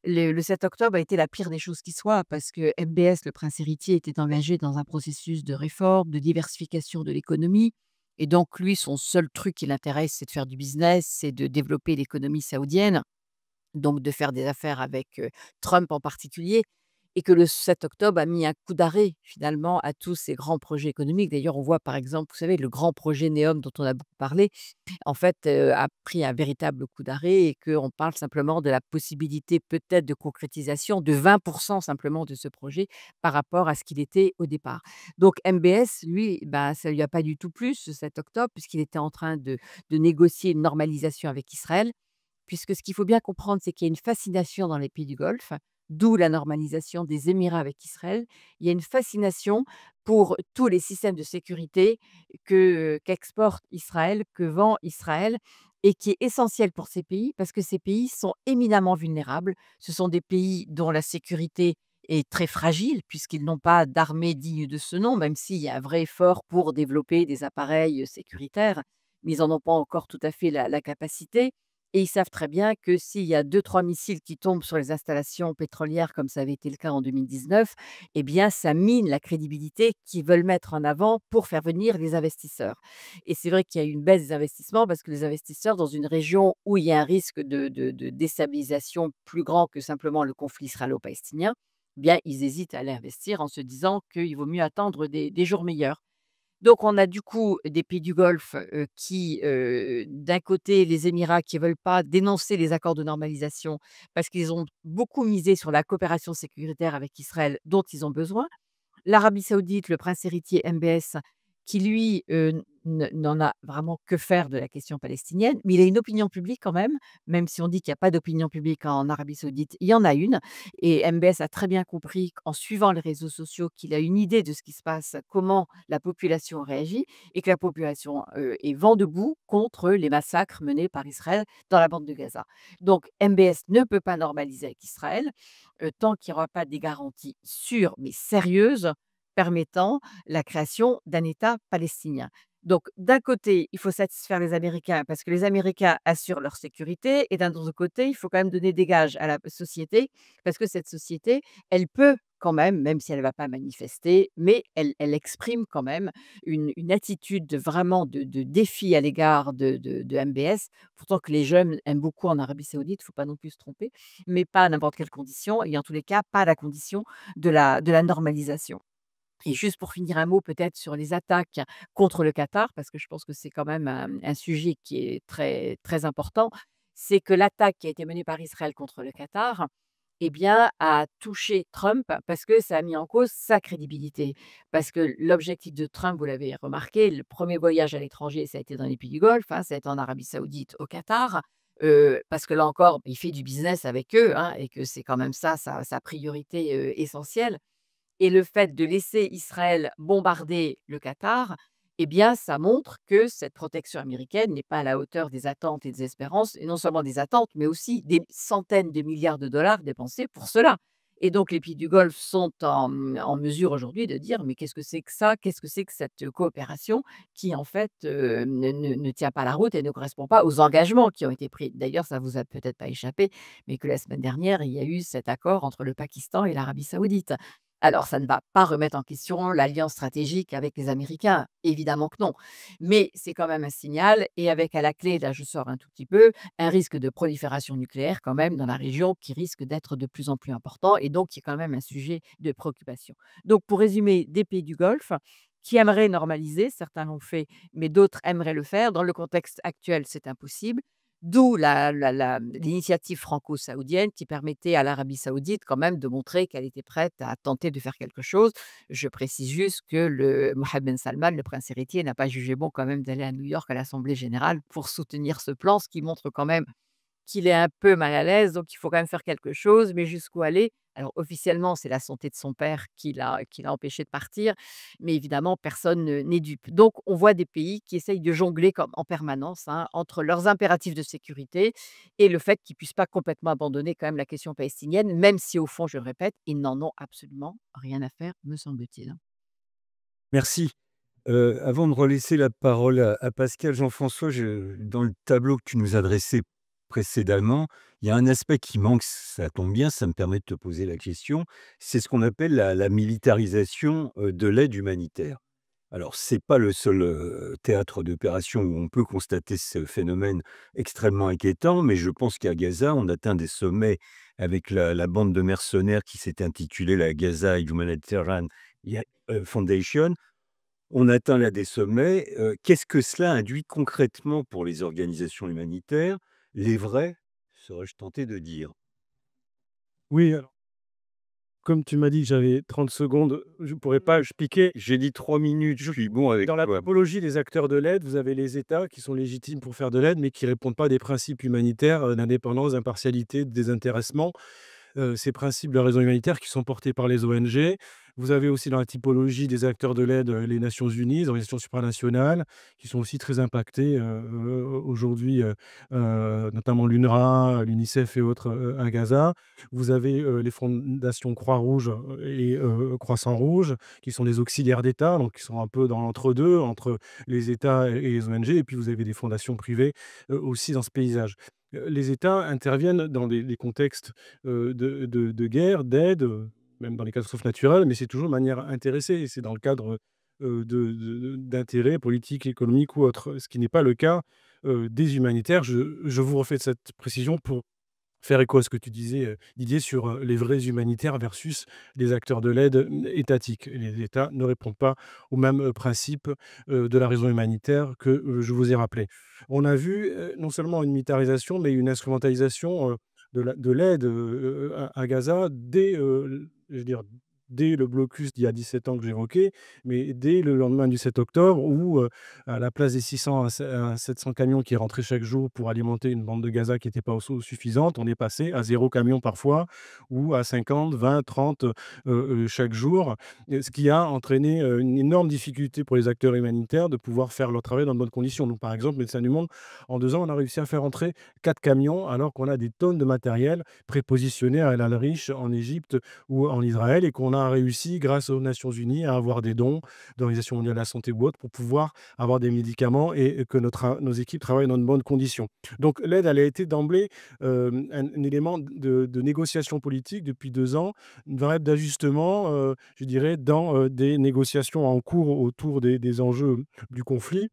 le 7 octobre a été la pire des choses qui soient parce que MBS, le prince héritier, était engagé dans un processus de réforme, de diversification de l'économie et donc lui, son seul truc qui l'intéresse, c'est de faire du business, c'est de développer l'économie saoudienne, donc de faire des affaires avec, Trump en particulier et que le 7 octobre a mis un coup d'arrêt finalement à tous ces grands projets économiques. D'ailleurs, on voit par exemple, vous savez, le grand projet NEOM dont on a beaucoup parlé, en fait, a pris un véritable coup d'arrêt et qu'on parle simplement de la possibilité peut-être de concrétisation de 20 simplement de ce projet par rapport à ce qu'il était au départ. Donc MBS, lui, bah, ça lui a pas du tout plu ce 7 octobre puisqu'il était en train de négocier une normalisation avec Israël. Puisque ce qu'il faut bien comprendre, c'est qu'il y a une fascination dans les pays du Golfe, d'où la normalisation des Émirats avec Israël. Il y a une fascination pour tous les systèmes de sécurité qu'exporte Israël, que vend Israël et qui est essentiel pour ces pays parce que ces pays sont éminemment vulnérables. Ce sont des pays dont la sécurité est très fragile puisqu'ils n'ont pas d'armée digne de ce nom, même s'il y a un vrai effort pour développer des appareils sécuritaires, mais ils n'en ont pas encore tout à fait la capacité. Et ils savent très bien que s'il y a deux trois missiles qui tombent sur les installations pétrolières, comme ça avait été le cas en 2019, eh bien, ça mine la crédibilité qu'ils veulent mettre en avant pour faire venir les investisseurs. Et c'est vrai qu'il y a eu une baisse des investissements parce que les investisseurs, dans une région où il y a un risque de déstabilisation plus grand que simplement le conflit israélo-palestinien, eh bien, ils hésitent à aller investir en se disant qu'il vaut mieux attendre des jours meilleurs. Donc on a du coup des pays du Golfe, qui, d'un côté les Émirats qui veulent pas dénoncer les accords de normalisation parce qu'ils ont beaucoup misé sur la coopération sécuritaire avec Israël dont ils ont besoin. L'Arabie Saoudite, le prince héritier MBS, qui lui, n'en a vraiment que faire de la question palestinienne, mais il a une opinion publique quand même si on dit qu'il y a pas d'opinion publique en Arabie Saoudite, il y en a une et MBS a très bien compris qu'en suivant les réseaux sociaux, qu'il a une idée de ce qui se passe, comment la population réagit et que la population, est vent debout contre les massacres menés par Israël dans la bande de Gaza. Donc MBS ne peut pas normaliser avec Israël, tant qu'il y aura pas des garanties sûres mais sérieuses permettant la création d'un État palestinien. Donc d'un côté, il faut satisfaire les Américains parce que les Américains assurent leur sécurité et d'un autre côté, il faut quand même donner des gages à la société parce que cette société, elle peut quand même si elle ne va pas manifester, mais elle exprime quand même une attitude vraiment de défi à l'égard de MBS. Pourtant que les jeunes aiment beaucoup en Arabie Saoudite, il ne faut pas non plus se tromper, mais pas à n'importe quelle condition et en tous les cas, pas à la condition de la normalisation. Et juste pour finir, un mot peut-être sur les attaques contre le Qatar, parce que je pense que c'est quand même un sujet qui est très, très important. C'est que l'attaque qui a été menée par Israël contre le Qatar, eh bien, a touché Trump parce que ça a mis en cause sa crédibilité. Parce que l'objectif de Trump, vous l'avez remarqué, le premier voyage à l'étranger, ça a été dans les pays du Golfe, hein, ça a été en Arabie Saoudite, au Qatar. Parce que là encore, il fait du business avec eux, hein, et que c'est quand même ça sa priorité essentielle. Et le fait de laisser Israël bombarder le Qatar, eh bien, ça montre que cette protection américaine n'est pas à la hauteur des attentes et des espérances, et non seulement des attentes, mais aussi des centaines de milliards de dollars dépensés pour cela. Et donc, les pays du Golfe sont en mesure aujourd'hui de dire: «Mais qu'est-ce que c'est que ça? Qu'est-ce que c'est que cette coopération qui, en fait, ne tient pas la route et ne correspond pas aux engagements qui ont été pris?» D'ailleurs, ça vous a peut-être pas échappé, mais que la semaine dernière, il y a eu cet accord entre le Pakistan et l'Arabie Saoudite. Alors, ça ne va pas remettre en question l'alliance stratégique avec les Américains, évidemment que non. Mais c'est quand même un signal et avec à la clé, là je sors un tout petit peu, un risque de prolifération nucléaire quand même dans la région qui risque d'être de plus en plus important et donc qui est quand même un sujet de préoccupation. Donc pour résumer, des pays du Golfe qui aimeraient normaliser, certains l'ont fait, mais d'autres aimeraient le faire. Dans le contexte actuel, c'est impossible. D'où l'initiative franco-saoudienne qui permettait à l'Arabie saoudite quand même de montrer qu'elle était prête à tenter de faire quelque chose. Je précise juste que le Mohammed Ben Salman, le prince héritier, n'a pas jugé bon quand même d'aller à New York à l'Assemblée générale pour soutenir ce plan, ce qui montre quand même qu'il est un peu mal à l'aise, donc il faut quand même faire quelque chose, mais jusqu'où aller? Alors officiellement, c'est la santé de son père qui l'a empêché de partir, mais évidemment personne n'est dupe. Donc on voit des pays qui essayent de jongler comme en permanence, hein, entre leurs impératifs de sécurité et le fait qu'ils puissent pas complètement abandonner quand même la question palestinienne, même si au fond, je le répète, ils n'en ont absolument rien à faire, me semble-t-il, hein. Merci. Avant de relaisser la parole à Pascal, Jean-François, dans le tableau que tu nous as dressé précédemment, il y a un aspect qui manque, ça tombe bien, ça me permet de te poser la question, c'est ce qu'on appelle la militarisation, de l'aide humanitaire. Alors c'est pas le seul, théâtre d'opération où on peut constater ce phénomène extrêmement inquiétant, mais je pense qu'à Gaza, on atteint des sommets avec la bande de mercenaires qui s'est intitulée la Gaza Humanitarian Foundation. On atteint là des sommets. Qu'est-ce que cela induit concrètement pour les organisations humanitaires? Les vraies, serais-je tenté de dire. Oui, alors, comme tu m'as dit que j'avais 30 secondes, je pourrais pas expliquer. J'ai dit 3 minutes, je suis bon avec Dans la toi. typologie des acteurs de l'aide, vous avez les États qui sont légitimes pour faire de l'aide, mais qui répondent pas à des principes humanitaires, d'indépendance, d'impartialité, de désintéressement. Ces principes de raison humanitaire qui sont portés par les ONG. Vous avez aussi dans la typologie des acteurs de l'aide, les Nations unies, les organisations supranationales, qui sont aussi très impactées, aujourd'hui, notamment l'UNRWA, l'UNICEF et autres, à Gaza. Vous avez, les fondations Croix-Rouge, et Croissant-Rouge, qui sont des auxiliaires d'État, donc qui sont un peu dans l'entre-deux, entre les États et les ONG. Et puis vous avez des fondations privées, aussi dans ce paysage. Les États interviennent dans des contextes, de guerre, d'aide, même dans les catastrophes naturelles, mais c'est toujours de manière intéressée et c'est dans le cadre, d'intérêts politiques, économiques ou autres. Ce qui n'est pas le cas, des humanitaires. Je vous refais cette précision pour faire écho à ce que tu disais, Didier, sur, les vrais humanitaires versus les acteurs de l'aide, étatiques. Les États ne répondent pas aux mêmes, principes, de la raison humanitaire que, je vous ai rappelé. On a vu, non seulement une militarisation, mais une instrumentalisation, de l'aide, à Gaza dès, je veux dire, dès le blocus d'il y a 17 ans que j'évoquais, mais dès le lendemain du 7 octobre où, à la place des 600 à 700 camions qui rentraient chaque jour pour alimenter une bande de Gaza qui n'était pas suffisante, on est passé à 0 camion parfois ou à 50, 20, 30 chaque jour. Ce qui a entraîné une énorme difficulté pour les acteurs humanitaires de pouvoir faire leur travail dans de bonnes conditions. Nous, par exemple, Médecins du Monde, en 2 ans, on a réussi à faire entrer 4 camions alors qu'on a des tonnes de matériel prépositionné à El Al-Rish en Égypte ou en Israël et qu'on a réussi, grâce aux Nations Unies, à avoir des dons d'Organisation mondiale de la santé ou autre pour pouvoir avoir des médicaments et que nos équipes travaillent dans de bonnes conditions. Donc l'aide, elle a été d'emblée un élément de négociation politique depuis 2 ans, une variable d'ajustement, je dirais, dans des négociations en cours autour des enjeux du conflit.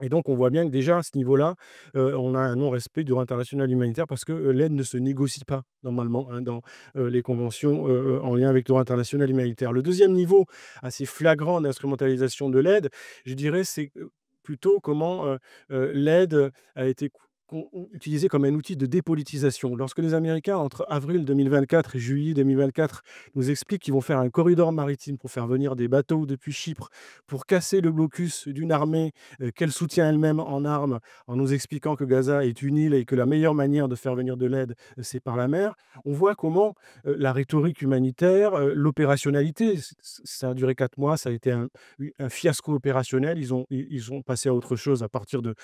Et donc, on voit bien que déjà à ce niveau-là, on a un non-respect du droit international humanitaire parce que, l'aide ne se négocie pas normalement, hein, dans, les conventions, en lien avec le droit international humanitaire. Le deuxième niveau assez flagrant d'instrumentalisation de l'aide, je dirais, c'est, plutôt comment, l'aide a été utilisé comme un outil de dépolitisation. Lorsque les Américains, entre avril 2024 et juillet 2024, nous expliquent qu'ils vont faire un corridor maritime pour faire venir des bateaux depuis Chypre, pour casser le blocus d'une armée qu'elle soutient elle-même en armes, en nous expliquant que Gaza est une île et que la meilleure manière de faire venir de l'aide, c'est par la mer, on voit comment la rhétorique humanitaire, l'opérationnalité, ça a duré 4 mois, ça a été un fiasco opérationnel. Ils ont passé à autre chose à partir de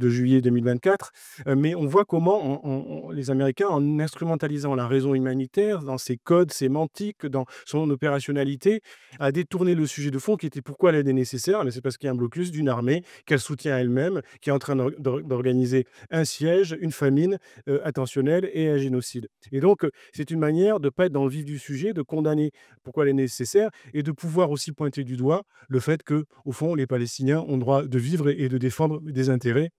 juillet 2024. Mais on voit comment les Américains, en instrumentalisant la raison humanitaire, dans ses codes sémantiques, dans son opérationnalité, a détourné le sujet de fond qui était pourquoi l'aide est nécessaire. Mais c'est parce qu'il y a un blocus d'une armée qu'elle soutient elle-même, qui est en train d'organiser un siège, une famine intentionnelle et un génocide. Et donc, c'est une manière de ne pas être dans le vif du sujet, de condamner pourquoi elle est nécessaire et de pouvoir aussi pointer du doigt le fait que, au fond, les Palestiniens ont le droit de vivre et de défendre des intérêts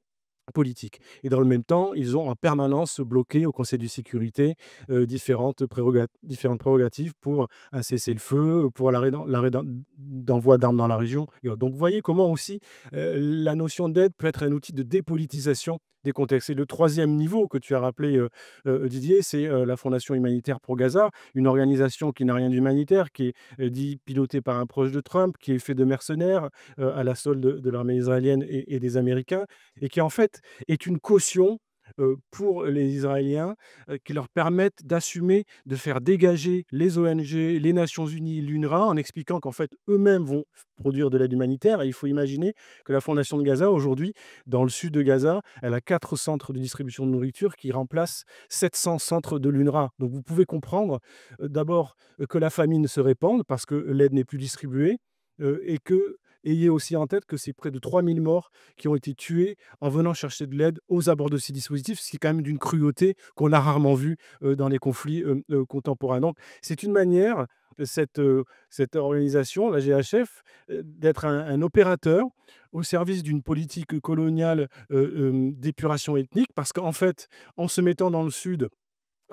politique. Et dans le même temps, ils ont en permanence bloqué au Conseil de sécurité différentes prérogatives pour un cessez-le-feu, pour l'arrêt d'envoi d'armes dans la région. Et autres. Donc, vous voyez comment aussi la notion d'aide peut être un outil de dépolitisation des contextes. Et le troisième niveau que tu as rappelé, Didier, c'est la Fondation humanitaire pour Gaza, une organisation qui n'a rien d'humanitaire, qui est dit pilotée par un proche de Trump, qui est fait de mercenaires à la solde de l'armée israélienne et des Américains et qui en fait est une caution pour les Israéliens qui leur permettent d'assumer, de faire dégager les ONG, les Nations Unies, l'UNRWA, en expliquant qu'en fait eux-mêmes vont produire de l'aide humanitaire. Et il faut imaginer que la Fondation de Gaza, aujourd'hui, dans le sud de Gaza, elle a 4 centres de distribution de nourriture qui remplacent 700 centres de l'UNRWA. Donc vous pouvez comprendre d'abord que la famine se répande parce que l'aide n'est plus distribuée et que ayez aussi en tête que c'est près de 3000 morts qui ont été tués en venant chercher de l'aide aux abords de ces dispositifs, ce qui est quand même d'une cruauté qu'on a rarement vue dans les conflits contemporains. Donc, c'est une manière, cette organisation, la GHF, d'être un opérateur au service d'une politique coloniale d'épuration ethnique, parce qu'en fait, en se mettant dans le sud,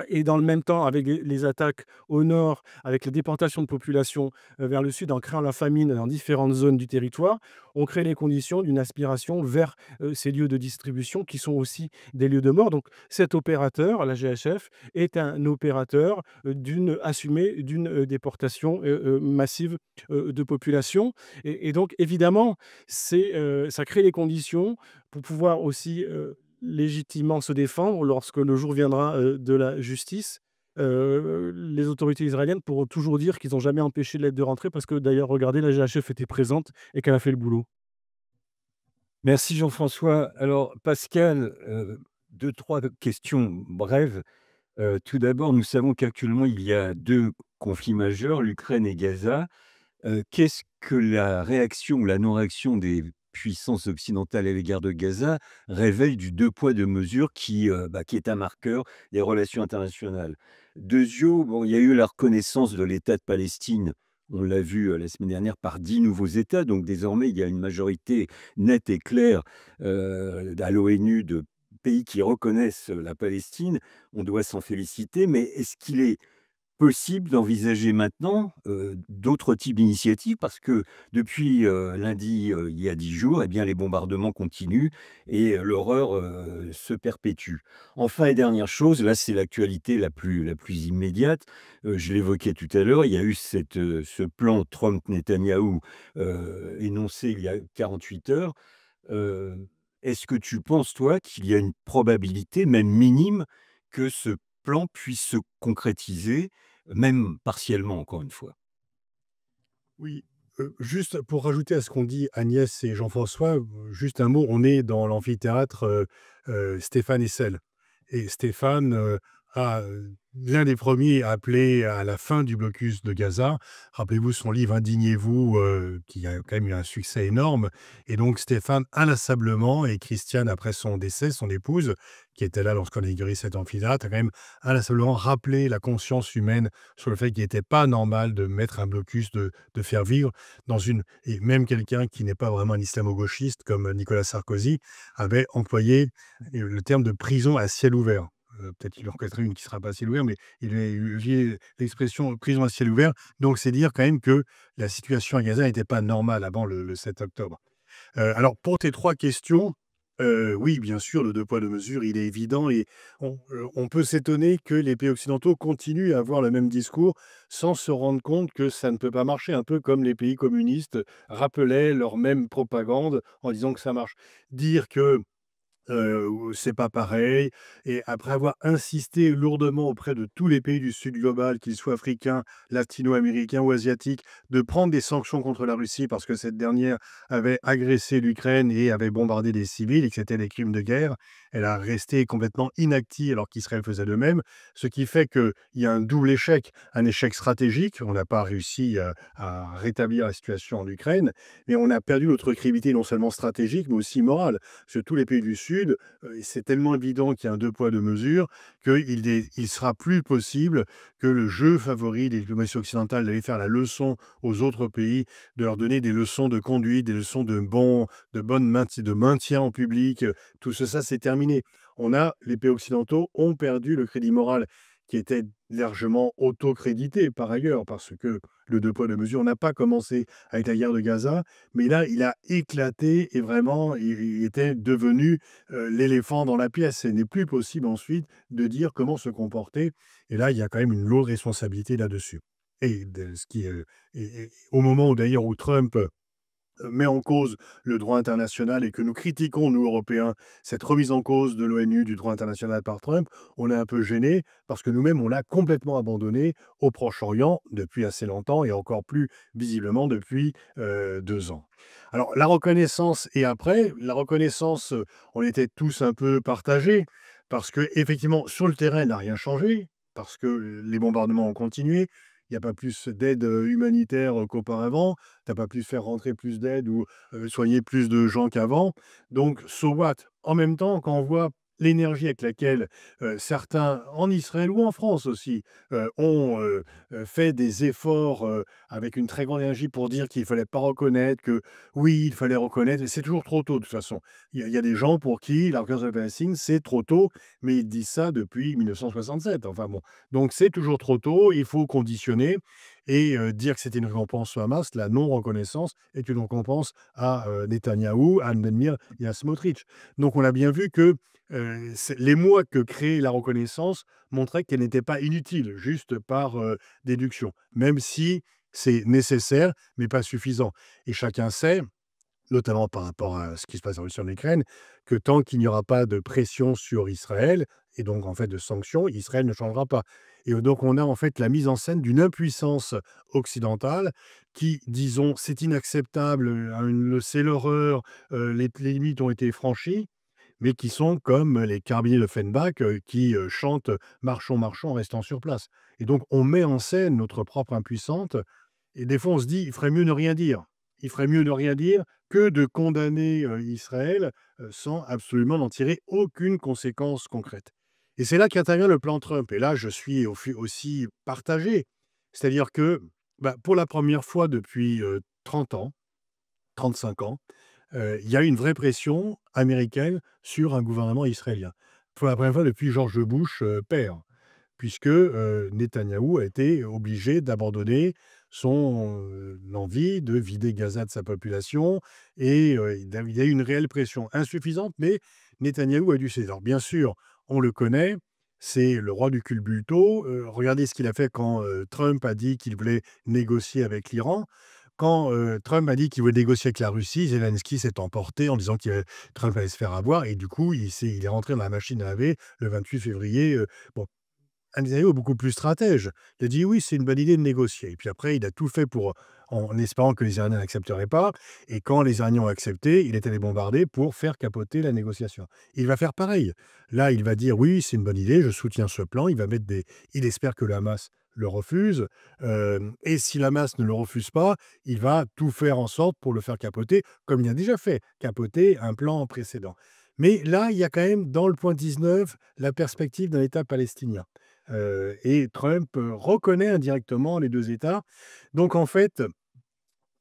et dans le même temps, avec les attaques au nord, avec les déportations de population vers le sud, en créant la famine dans différentes zones du territoire, on crée les conditions d'une aspiration vers ces lieux de distribution qui sont aussi des lieux de mort. Donc cet opérateur, la GHF, est un opérateur assumé d'une déportation massive de population. Et donc évidemment, ça crée les conditions pour pouvoir aussi légitimement se défendre lorsque le jour viendra de la justice. Les autorités israéliennes pourront toujours dire qu'ils n'ont jamais empêché l'aide de rentrer parce que d'ailleurs, regardez, la GHF était présente et qu'elle a fait le boulot. Merci Jean-François. Alors Pascal, 2-3 questions brèves. Tout d'abord, nous savons qu'actuellement il y a 2 conflits majeurs, l'Ukraine et Gaza. Qu'est-ce que la réaction ou la non-réaction des puissances occidentales à l'égard de Gaza révèle du 2 poids 2 mesures qui est un marqueur des relations internationales? 2, bon, il y a eu la reconnaissance de l'État de Palestine, on l'a vu, la semaine dernière par 10 nouveaux États, donc désormais il y a une majorité nette et claire, à l'ONU de pays qui reconnaissent la Palestine. On doit s'en féliciter, mais est-ce qu'il est possible d'envisager maintenant, d'autres types d'initiatives? Parce que depuis, lundi, il y a 10 jours, eh bien, les bombardements continuent et l'horreur, se perpétue. Enfin et dernière chose, là, c'est l'actualité la plus immédiate, je l'évoquais tout à l'heure, il y a eu ce plan Trump-Netanyahou, énoncé il y a 48 heures. Heu, Est-ce que tu penses, toi, qu'il y a une probabilité, même minime, que ce plan puisse se concrétiser, même partiellement, encore une fois? Oui, juste pour rajouter à ce qu'ont dit Agnès et Jean-François, juste un mot, on est dans l'amphithéâtre, Stéphane Hessel et Stéphane, a, l'un des premiers appelé à la fin du blocus de Gaza. Rappelez-vous son livre «Indignez-vous», qui a quand même eu un succès énorme et donc Stéphane inlassablement et Christiane après son décès, son épouse, qui était là lorsqu'on a inauguré cet amphithéâtre, a quand même inlassablement rappelé la conscience humaine sur le fait qu'il n'était pas normal de mettre un blocus, de faire vivre dans une et même quelqu'un qui n'est pas vraiment un islamo-gauchiste comme Nicolas Sarkozy avait employé le terme de prison à ciel ouvert. Peut-être qu'il en connaîtrait une qui sera pas à ciel ouvert, mais il a utilisé l'expression prison à ciel ouvert. Donc c'est dire quand même que la situation à Gaza n'était pas normale avant le 7 octobre. Alors pour tes 3 questions, Oui, bien sûr, le 2 poids 2 mesures, il est évident et on peut s'étonner que les pays occidentaux continuent à avoir le même discours sans se rendre compte que ça ne peut pas marcher. Un peu comme les pays communistes rappelaient leur même propagande en disant que ça marche. Dire que c'est pas pareil et après avoir insisté lourdement auprès de tous les pays du Sud global, qu'ils soient africains, latino-américains ou asiatiques, de prendre des sanctions contre la Russie parce que cette dernière avait agressé l'Ukraine et avait bombardé des civils et que c'était des crimes de guerre. Elle a resté complètement inactive alors qu'Israël faisait de même, ce qui fait qu'il y a un double échec, un échec stratégique. On n'a pas réussi, à rétablir la situation en Ukraine, mais on a perdu notre crédibilité non seulement stratégique, mais aussi morale. Sur tous les pays du Sud, c'est tellement évident qu'il y a un 2 poids 2 mesures qu'il sera plus possible que le jeu favori des diplomaties occidentales d'aller faire la leçon aux autres pays, de leur donner des leçons de conduite, des leçons de maintien en public, tout ça, c'est terminé. Les pays occidentaux ont perdu le crédit moral qui était largement autocrédité par ailleurs, parce que le 2 poids 2 mesures n'a pas commencé avec la guerre de Gaza, mais là, il a éclaté et vraiment, il était devenu, l'éléphant dans la pièce. Ce n'est plus possible ensuite de dire comment se comporter et là, il y a quand même une lourde responsabilité là-dessus et de ce qui, et au moment où d'ailleurs où Trump met en cause le droit international et que nous critiquons, nous, Européens, cette remise en cause de l'ONU, du droit international par Trump, on est un peu gênés parce que nous-mêmes, on l'a complètement abandonné au Proche-Orient depuis assez longtemps et encore plus visiblement depuis 2 ans. Alors, la reconnaissance et après, la reconnaissance, on était tous un peu partagés parce que effectivement, sur le terrain, il n'a rien changé parce que les bombardements ont continué. Il n'y a pas plus d'aide humanitaire qu'auparavant. Tu as pas pu faire rentrer plus d'aide ou soigner plus de gens qu'avant. Donc, so what? En même temps, quand on voit l'énergie avec laquelle certains, en Israël ou en France aussi, ont fait des efforts avec une très grande énergie pour dire qu'il ne fallait pas reconnaître, que oui, il fallait reconnaître, et c'est toujours trop tôt de toute façon. Il y a des gens pour qui la reconnaissance de la Palestine, c'est trop tôt, mais ils disent ça depuis 1967. Enfin bon, donc c'est toujours trop tôt, il faut conditionner et dire que c'était une récompense au Hamas, la non-reconnaissance est une récompense à Netanyahou, à Nemir et à Smotrich. Donc on a bien vu que les mois que créait la reconnaissance montraient qu'elle n'était pas inutile, juste par déduction, même si c'est nécessaire, mais pas suffisant. Et chacun sait, notamment par rapport à ce qui se passe en Russie en Ukraine, que tant qu'il n'y aura pas de pression sur Israël, et donc en fait de sanctions, Israël ne changera pas. Et donc on a en fait la mise en scène d'une impuissance occidentale qui, disons, c'est inacceptable, c'est l'horreur, les limites ont été franchies, mais qui sont comme les carabiniers de Fenbach qui chantent Marchons, marchons en restant sur place. Et donc on met en scène notre propre impuissante et des fois, on se dit: «Il ferait mieux ne rien dire». Il ferait mieux ne rien dire que de condamner, Israël, sans absolument n'en tirer aucune conséquence concrète. Et c'est là qu'intervient le plan Trump et là, je suis aussi partagé. C'est-à-dire que, bah, pour la première fois depuis, 30 ans, 35 ans, il y a une vraie pression américaine sur un gouvernement israélien. Pour la première fois depuis George Bush, père puisque Netanyahou a été obligé d'abandonner son envie de vider Gaza de sa population et il y a eu une réelle pression insuffisante, mais Netanyahou a dû céder. Alors bien sûr, on le connaît, c'est le roi du culbuto. Regardez ce qu'il a fait quand Trump a dit qu'il voulait négocier avec l'Iran. Quand Trump a dit qu'il voulait négocier avec la Russie, Zelensky s'est emporté en disant que Trump allait se faire avoir et du coup, il est rentré dans la machine à laver le 28 février. Bon, Netanyahu est beaucoup plus stratège. Il a dit: «Oui, c'est une bonne idée de négocier» et puis après, il a tout fait pour en espérant que les Iraniens n'accepteraient pas et quand les Iraniens ont accepté, il est allé bombarder pour faire capoter la négociation. Il va faire pareil. Là, il va dire: «Oui, c'est une bonne idée, je soutiens ce plan». Il espère que le Hamas le refuse, et si le Hamas ne le refuse pas, il va tout faire en sorte pour le faire capoter, comme il a déjà fait capoter un plan précédent. Mais là, il y a quand même dans le point 19 la perspective d'un État palestinien. Et Trump reconnaît indirectement les 2 États. Donc en fait,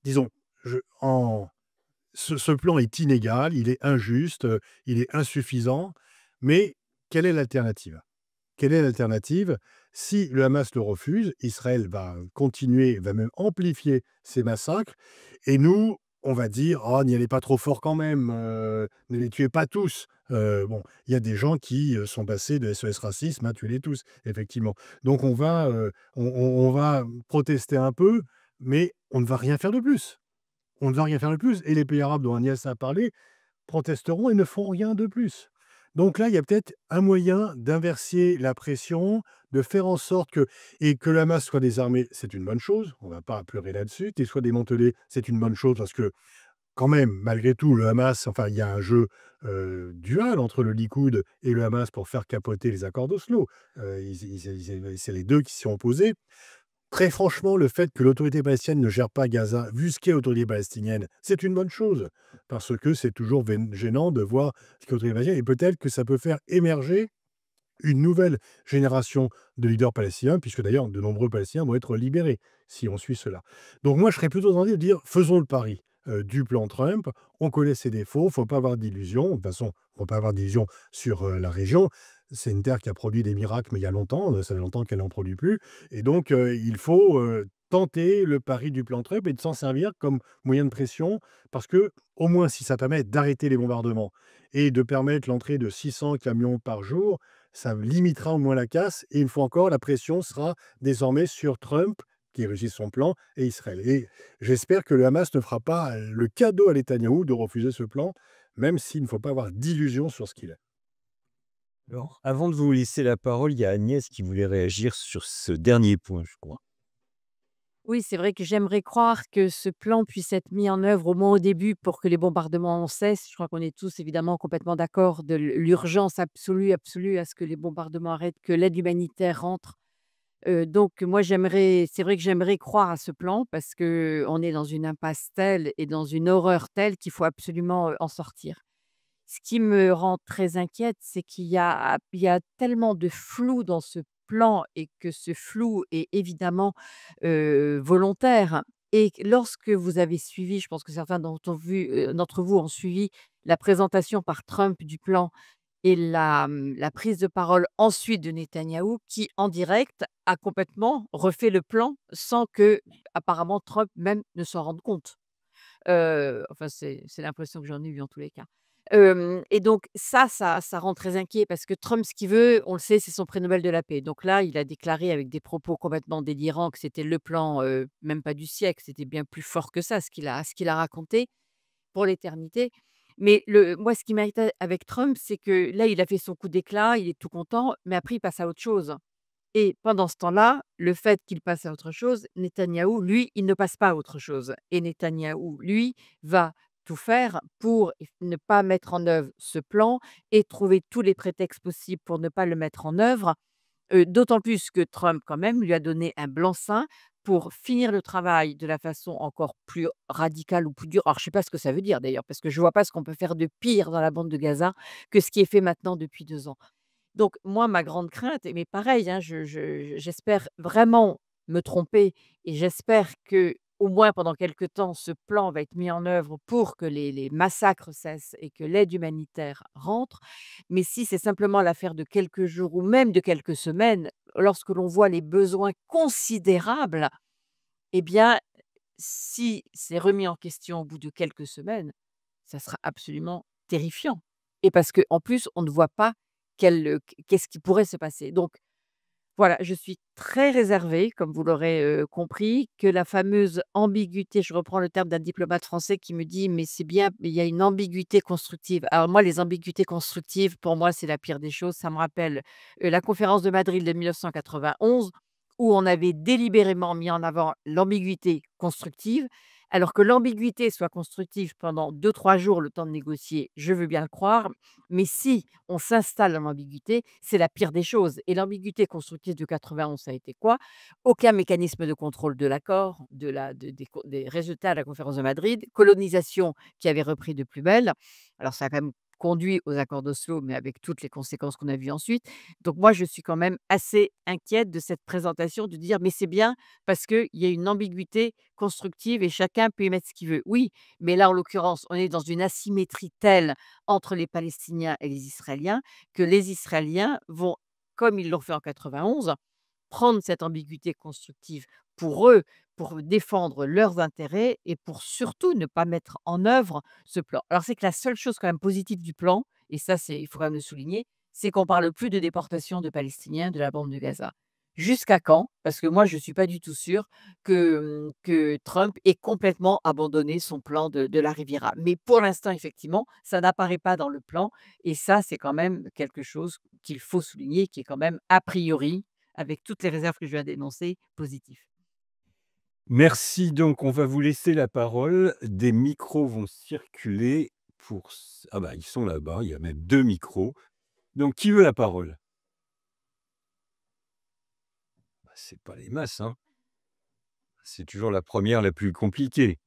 disons, je en ce plan est inégal, il est injuste, il est insuffisant, mais quelle est l'alternative? Quelle est l'alternative? Si le Hamas le refuse, Israël va continuer, va même amplifier ses massacres et nous, on va dire: «Oh, n'y allez pas trop fort quand même, ne les tuez pas tous». Bon, il y a des gens qui, sont passés de SOS Racisme à tuer-les tous, effectivement. Donc on va protester un peu, mais on ne va rien faire de plus. On ne va rien faire de plus et les pays arabes dont Agnès a parlé protesteront et ne font rien de plus. Donc là, il y a peut-être un moyen d'inverser la pression, de faire en sorte que le Hamas soit désarmé, c'est une bonne chose, on ne va pas pleurer là-dessus, qu'il soit démantelé, c'est une bonne chose parce que quand même, malgré tout, le Hamas, enfin, il y a un jeu, dual entre le Likoud et le Hamas pour faire capoter les accords d'Oslo. C'est les 2 qui s'y sont opposés. Très franchement, le fait que l'autorité palestinienne ne gère pas Gaza, vu ce qu'est l'autorité palestinienne, c'est une bonne chose. Parce que c'est toujours gênant de voir ce qu'est l'autorité palestinienne. Et peut-être que ça peut faire émerger une nouvelle génération de leaders palestiniens, puisque d'ailleurs de nombreux Palestiniens vont être libérés si on suit cela. Donc moi, je serais plutôt tenté de dire, faisons le pari du plan Trump. On connaît ses défauts, il ne faut pas avoir d'illusions. De toute façon, il ne faut pas avoir d'illusions sur la région. C'est une terre qui a produit des miracles, mais il y a longtemps, ça fait longtemps qu'elle n'en produit plus. Et donc, il faut tenter le pari du plan Trump et de s'en servir comme moyen de pression, parce que au moins si ça permet d'arrêter les bombardements et de permettre l'entrée de 600 camions par jour, ça limitera au moins la casse et une fois encore, la pression sera désormais sur Trump, qui réussit son plan, et Israël. Et j'espère que le Hamas ne fera pas le cadeau à Netanyahou de refuser ce plan, même s'il ne faut pas avoir d'illusions sur ce qu'il est. Alors, avant de vous laisser la parole, il y a Agnès qui voulait réagir sur ce dernier point, je crois. Oui, c'est vrai que j'aimerais croire que ce plan puisse être mis en œuvre au moins au début pour que les bombardements cessent. Je crois qu'on est tous évidemment complètement d'accord de l'urgence absolue, absolue à ce que les bombardements arrêtent, que l'aide humanitaire rentre. Donc moi c'est vrai que j'aimerais croire à ce plan parce que on est dans une impasse telle et dans une horreur telle qu'il faut absolument, en sortir. Ce qui me rend très inquiète, c'est qu'il y a tellement de flou dans ce plan et que ce flou est évidemment, volontaire et que lorsque vous avez suivi, je pense que certains d'entre vous ont suivi la présentation par Trump du plan et la prise de parole ensuite de Netanyahou qui, en direct, a complètement refait le plan sans que apparemment Trump même ne s'en rende compte. Enfin, c'est l'impression que j'en ai eue en tous les cas. Et donc ça rend très inquiet parce que Trump, ce qu'il veut, on le sait, c'est son prix Nobel de la paix. Donc là, il a déclaré avec des propos complètement délirants que c'était le plan, même pas du siècle, c'était bien plus fort que ça, ce qu'il a raconté pour l'éternité. Mais moi, ce qui m'irrite avec Trump, c'est que là, il a fait son coup d'éclat, il est tout content, mais après il passe à autre chose. Et pendant ce temps-là, le fait qu'il passe à autre chose, Netanyahou, lui, il ne passe pas à autre chose. Et Netanyahou, lui, va tout faire pour ne pas mettre en œuvre ce plan et trouver tous les prétextes possibles pour ne pas le mettre en œuvre. D'autant plus que Trump, quand même, lui a donné un blanc-seing pour finir le travail de la façon encore plus radicale ou plus dure. Alors, je ne sais pas ce que ça veut dire d'ailleurs, parce que je ne vois pas ce qu'on peut faire de pire dans la bande de Gaza que ce qui est fait maintenant depuis 2 ans. Donc moi, ma grande crainte mais pareil, hein, j'espère vraiment me tromper et j'espère que au moins pendant quelque temps, ce plan va être mis en œuvre pour que les massacres cessent et que l'aide humanitaire rentre. Mais si c'est simplement l'affaire de quelques jours ou même de quelques semaines, lorsque l'on voit les besoins considérables, eh bien, si c'est remis en question au bout de quelques semaines, ça sera absolument terrifiant et parce qu'en plus, on ne voit pas qu'est-ce qui pourrait se passer. Donc voilà, je suis très réservée, comme vous l'aurez, compris, que la fameuse ambiguïté je reprends le terme d'un diplomate français qui me dit: «Mais c'est bien, mais il y a une ambiguïté constructive». Alors moi, les ambiguïtés constructives, pour moi, c'est la pire des choses. Ça me rappelle, la conférence de Madrid de 1991 où on avait délibérément mis en avant l'ambiguïté constructive. Alors que l'ambiguïté soit constructive pendant 2 3 jours, le temps de négocier, je veux bien le croire, mais si on s'installe dans l'ambiguïté, c'est la pire des choses et l'ambiguïté constructive de 91, ça a été quoi? Aucun mécanisme de contrôle de l'accord, de la de des résultats à la conférence de Madrid, colonisation qui avait repris de plus belle. Alors ça a quand même conduit aux accords d'Oslo, mais avec toutes les conséquences qu'on a vues ensuite. Donc moi, je suis quand même assez inquiète de cette présentation, de dire: «Mais c'est bien parce qu'il y a une ambiguïté constructive et chacun peut y mettre ce qu'il veut». Oui, mais là, en l'occurrence, on est dans une asymétrie telle entre les Palestiniens et les Israéliens, que les Israéliens vont, comme ils l'ont fait en 91, prendre cette ambiguïté constructive pour eux, pour défendre leurs intérêts et pour surtout ne pas mettre en œuvre ce plan. Alors c'est que la seule chose quand même positive du plan, et ça il faut quand même le souligner, c'est qu'on parle plus de déportation de Palestiniens de la bande de Gaza. Jusqu'à quand? Parce que moi je suis pas du tout sûre que Trump ait complètement abandonné son plan de la Riviera. Mais pour l'instant effectivement, ça n'apparaît pas dans le plan et ça c'est quand même quelque chose qu'il faut souligner, qui est quand même a priori, avec toutes les réserves que je viens d'énoncer, positif. Merci, donc on va vous laisser la parole. Des micros vont circuler pour s ah bah, ils sont là-bas, il y a même 2 micros. Donc qui veut la parole? Bah, c'est pas les masses, hein. C'est toujours la première la plus compliquée.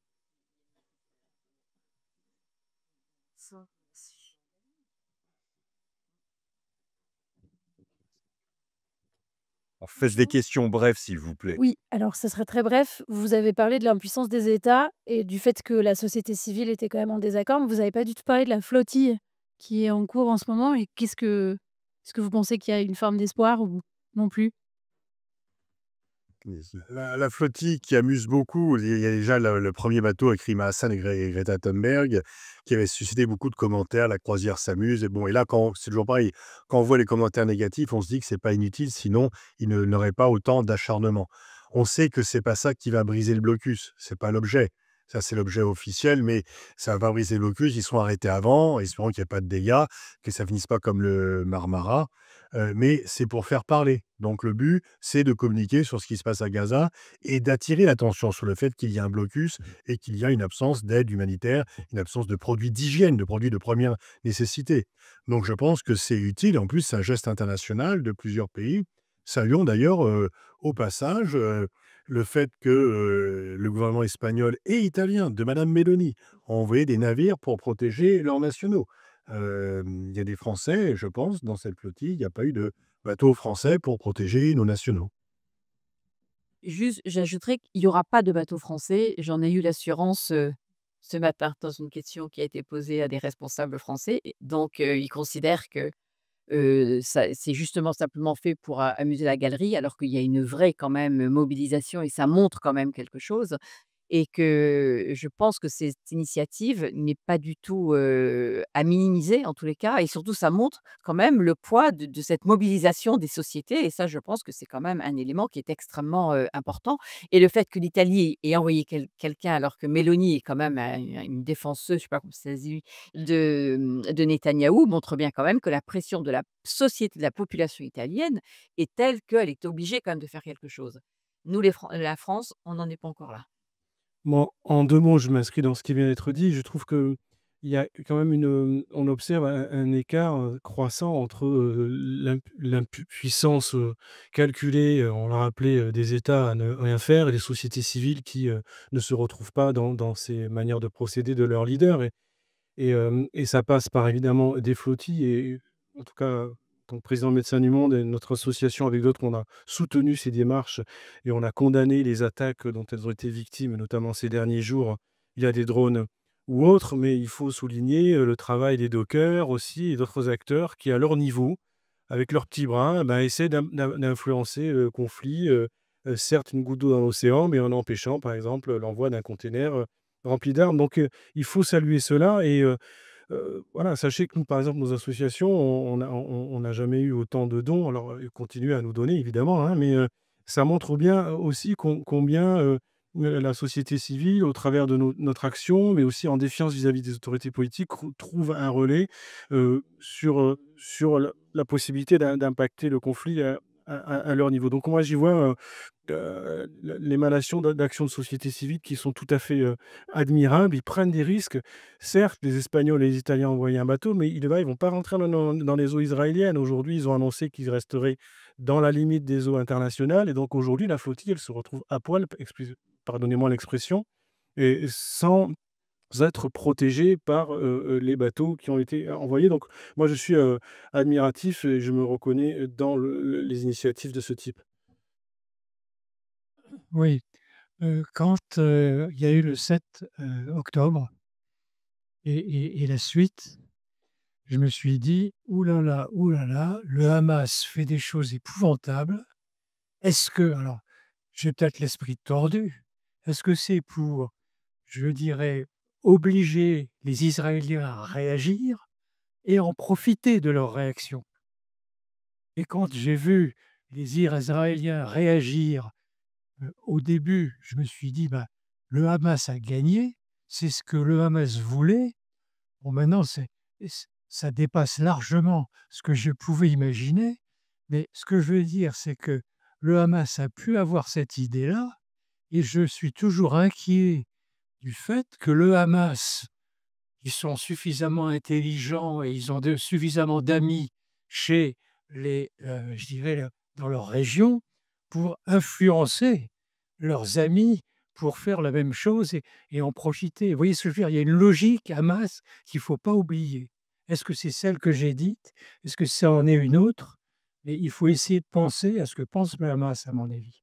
Alors faites des questions brèves, s'il vous plaît. Oui, alors ça serait très bref. Vous avez parlé de l'impuissance des États et du fait que la société civile était quand même en désaccord, mais vous n'avez pas du tout parlé de la flottille qui est en cours en ce moment et est-ce que vous pensez qu'il y a une forme d'espoir ou non plus? La flottille qui amuse beaucoup, il y a déjà le 1er bateau avec Rima Hassan et Greta Thunberg qui avait suscité beaucoup de commentaires. La croisière s'amuse et bon et là, quand c'est toujours pareil, quand on voit les commentaires négatifs, on se dit que c'est pas inutile, sinon il n'aurait pas autant d'acharnement. On sait que c'est pas ça qui va briser le blocus, c'est pas l'objet. Ça, c'est l'objet officiel, mais ça va pas briser le blocus. Ils sont arrêtés avant, espérons qu'il y ait pas de dégâts, que ça finisse pas comme le Marmara, mais c'est pour faire parler. Donc le but, c'est de communiquer sur ce qui se passe à Gaza et d'attirer l'attention sur le fait qu'il y a un blocus et qu'il y a une absence d'aide humanitaire, une absence de produits d'hygiène, de produits de première nécessité. Donc je pense que c'est utile. En plus, c'est un geste international de plusieurs pays. Saluons d'ailleurs, au passage, le fait que, le gouvernement espagnol et italien de madame Meloni ont envoyé des navires pour protéger leurs nationaux. Il y a des Français, je pense, dans cette flottille, il n'y a pas eu de bateau français pour protéger nos nationaux. Juste, j'ajouterais qu'il y aura pas de bateau français. J'en ai eu l'assurance, ce matin dans une question qui a été posée à des responsables français et donc ils considèrent que, ça c'est justement simplement fait pour a amuser la galerie alors qu'il y a une vraie quand même mobilisation et ça montre quand même quelque chose et que je pense que cette initiative n'est pas du tout, à minimiser en tous les cas et surtout ça montre quand même le poids de cette mobilisation des sociétés et ça je pense que c'est quand même un élément qui est extrêmement, important et le fait que l'Italie ait envoyé quelqu'un alors que Meloni est quand même une défenseuse, je sais pas comment ça se dit, de Netanyahou montre bien quand même que la pression de la société, de la population italienne est telle qu'elle est obligée quand même de faire quelque chose. Nous la France, on n'en est pas encore là. Moi, en 2 mots, je m'inscris dans ce qui vient d'être dit. Je trouve qu'il y a quand même on observe un écart, croissant entre, l'impuissance, calculée, on l'a rappelé, des États à ne rien faire et les sociétés civiles qui, ne se retrouvent pas dans ces manières de procéder de leurs leaders et ça passe par évidemment des flottilles et en tout cas, en tant que président Médecins du Monde et notre association avec d'autres, on a soutenu ces démarches et on a condamné les attaques dont elles ont été victimes, notamment ces derniers jours, il y a des drones ou autres. Mais il faut souligner, le travail des dockers aussi et d'autres acteurs qui, à leur niveau, avec leurs petits bras, bah, essaient d'influencer le conflit, certes une goutte d'eau dans l'océan, mais en empêchant, par exemple, l'envoi d'un container, rempli d'armes. Donc il faut saluer cela et voilà, sachez que nous, par exemple, nos associations, on n'a jamais eu autant de dons. Alors, continuez à nous donner évidemment, hein, mais ça montre bien aussi combien, la société civile, au travers de notre action, mais aussi en défiance vis-à-vis des autorités politiques, trouve un relais, sur la possibilité d'impacter le conflit à leur niveau. Donc moi, j'y vois, l'émanation d'actions de société civile qui sont tout à fait, admirables. Ils prennent des risques. Certes, les Espagnols et les Italiens ont envoyé un bateau, mais ils vont pas rentrer dans les eaux israéliennes. Aujourd'hui, ils ont annoncé qu'ils resteraient dans la limite des eaux internationales et donc aujourd'hui, la flottille, elle se retrouve à poil, pardonnez-moi l'expression et sans être protégée par, les bateaux qui ont été envoyés. Donc moi, je suis, admiratif et je me reconnais dans les initiatives de ce type. Oui, quand, il y a eu le 7 octobre et la suite, je me suis dit: ouh là là, le Hamas fait des choses épouvantables. Est-ce que» alors, j'ai peut-être l'esprit tordu, Est-ce que c'est pour, je dirais, obliger les Israéliens à réagir et en profiter de leur réaction? Et quand j'ai vu les Israéliens réagir, au début, je me suis dit: «Bah, le Hamas a gagné, c'est ce que le Hamas voulait». Bon, maintenant, ça dépasse largement ce que je pouvais imaginer, mais ce que je veux dire, c'est que le Hamas a pu avoir cette idée-là et je suis toujours inquiet du fait que le Hamas, ils sont suffisamment intelligents et ils ont suffisamment d'amis chez je dirais, dans leur région, pour influencer leurs amis pour faire la même chose et en profiter. Vous voyez ce que je veux dire? Il y a une logique Hamas qu'il ne faut pas oublier. Est-ce que c'est celle que j'ai dite? Est-ce que ça en est une autre? Mais il faut essayer de penser à ce que pense le Hamas, à mon avis.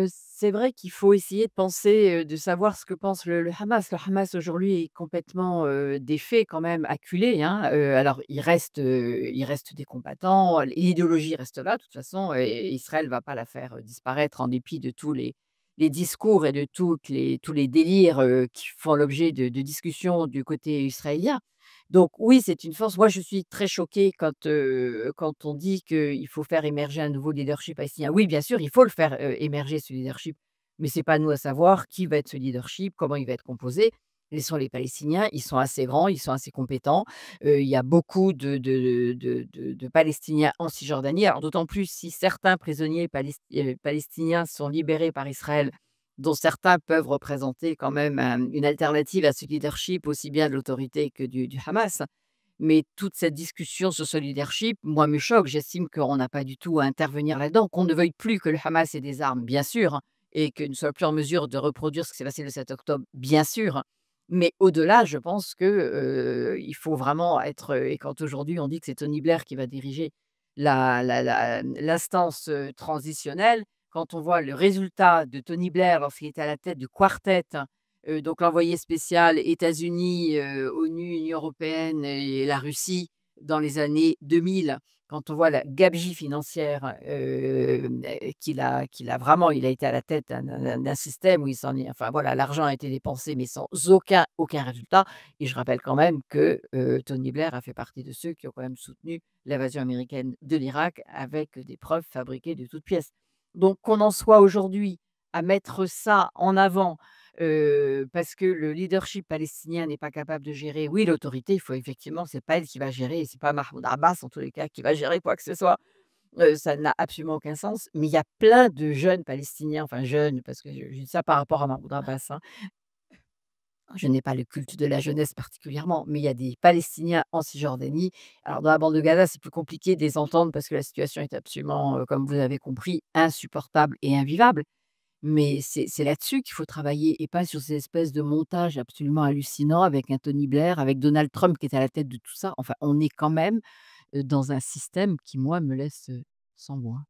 C'est vrai qu'il faut essayer de penser, de savoir ce que pense le Hamas. Le Hamas aujourd'hui est complètement, défait quand même, acculé, hein. Alors il reste des combattants, l'idéologie reste là de toute façon et Israël va pas la faire, disparaître en dépit de tous les discours et de tous les délires, qui font l'objet de discussions du côté israélien. Donc oui, c'est une force. Moi, je suis très choquée quand on dit qu'il faut faire émerger un nouveau leadership palestinien. Oui, bien sûr, il faut le faire, émerger ce leadership, mais c'est pas à nous à savoir qui va être ce leadership, comment il va être composé. Laissons les Palestiniens, ils sont assez grands, ils sont assez compétents. Il y a beaucoup de Palestiniens en Cisjordanie. Alors d'autant plus si certains prisonniers palestiniens sont libérés par Israël, dont certains peuvent représenter quand même une alternative à ce leadership, aussi bien de l'autorité que du Hamas. Mais toute cette discussion sur ce leadership, moi, me choque. J'estime qu'on n'a pas du tout à intervenir là-dedans, qu'on ne veuille plus que le Hamas ait des armes, bien sûr, hein, et qu'il ne soit plus en mesure de reproduire ce qui s'est passé le 7 octobre, bien sûr, hein. Mais au-delà, je pense que, il faut vraiment être, et quand aujourd'hui on dit que c'est Tony Blair qui va diriger l'instance, transitionnelle, quand on voit le résultat de Tony Blair lorsqu'il était à la tête du Quartet, donc l'envoyé spécial États-Unis, ONU, Union européenne et la Russie dans les années 2000, quand on voit la gabegie financière, qu'il a vraiment, il a été à la tête d'un système où il s'en est, enfin voilà, l'argent a été dépensé mais sans aucun résultat. Et je rappelle quand même que, Tony Blair a fait partie de ceux qui ont quand même soutenu l'invasion américaine de l'Irak avec des preuves fabriquées de toutes pièces. Donc qu'on en soit aujourd'hui à mettre ça en avant, parce que le leadership palestinien n'est pas capable de gérer. Oui, l'autorité, il faut effectivement, c'est pas elle qui va gérer et c'est pas Mahmoud Abbas en tous les cas qui va gérer quoi que ce soit. Ça n'a absolument aucun sens. Mais il y a plein de jeunes Palestiniens, enfin jeunes, parce que je dis ça par rapport à Mahmoud Abbas, hein. Je n'ai pas le culte de la jeunesse particulièrement, mais il y a des Palestiniens en Cisjordanie. Alors dans la bande de Gaza, c'est plus compliqué de les entendre parce que la situation est absolument, comme vous avez compris, insupportable et invivable. Mais c'est là-dessus qu'il faut travailler et pas sur ces espèces de montages absolument hallucinants avec un Tony Blair, avec Donald Trump qui est à la tête de tout ça. Enfin, on est quand même, dans un système qui, moi, me laisse, sans voix.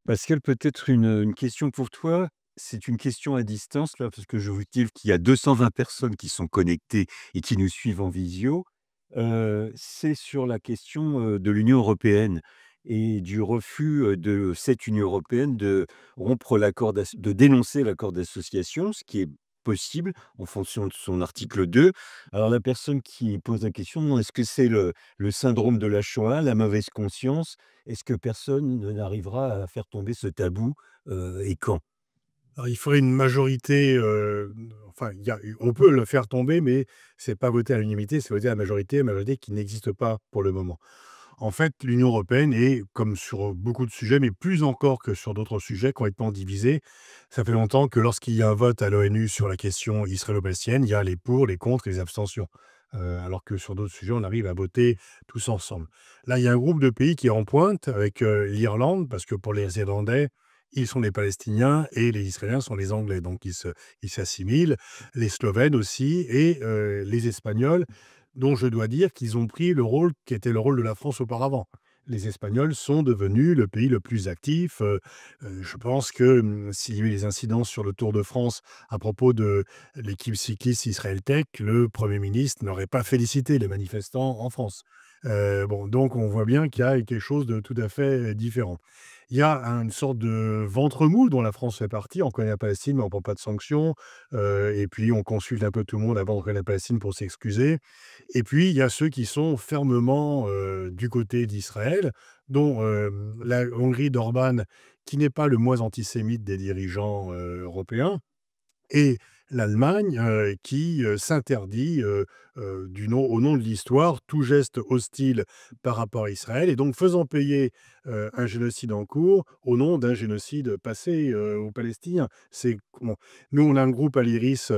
Pascal, peut-être une question pour toi. C'est une question à distance là, parce que je vous dis qu'il y a 220 personnes qui sont connectées et qui nous suivent en visio. C'est sur la question, de l'Union européenne et du refus, de cette Union européenne de dénoncer l'accord d'association, ce qui est possible en fonction de son article 2. Alors la personne qui pose la question, est-ce que c'est le syndrome de la Shoah, la mauvaise conscience? Est-ce que personne n'arrivera à faire tomber ce tabou, et quand? Alors, il faudrait une majorité, enfin, on peut le faire tomber, mais c'est pas voté à l'unanimité, c'est voté à la majorité qui n'existe pas pour le moment. En fait, l'Union européenne est, comme sur beaucoup de sujets, mais plus encore que sur d'autres sujets, complètement divisée. Ça fait longtemps que lorsqu'il y a un vote à l'ONU sur la question israélo-palestinienne, il y a les pour, les contre et les abstentions. Alors que sur d'autres sujets, on arrive à voter tous ensemble. Là, il y a un groupe de pays qui est en pointe avec l'Irlande, parce que pour les Irlandais, ils sont les Palestiniens et les Israéliens sont les Anglais, donc ils s'assimilent. Les Slovènes aussi et les Espagnols, dont je dois dire qu'ils ont pris le rôle qui était le rôle de la France auparavant. Les Espagnols sont devenus le pays le plus actif. Je pense que s'il y a eu des incidents sur le Tour de France à propos de l'équipe cycliste Israël Tech, le Premier ministre n'aurait pas félicité les manifestants en France. Bon, donc on voit bien qu'il y a quelque chose de tout à fait différent. Il y a une sorte de ventre mou dont la France fait partie. On connaît la Palestine, mais on ne prend pas de sanctions. Et puis on consulte un peu tout le monde avant de reconnaître la Palestine pour s'excuser. Et puis il y a ceux qui sont fermement du côté d'Israël, dont la Hongrie d'Orban, qui n'est pas le moins antisémite des dirigeants européens, et l'Allemagne, qui, s'interdit, au nom de l'histoire, tout geste hostile par rapport à Israël et donc faisant payer, un génocide en cours au nom d'un génocide passé, aux Palestiniens. C'est comment nous, on a un groupe à l'IRIS,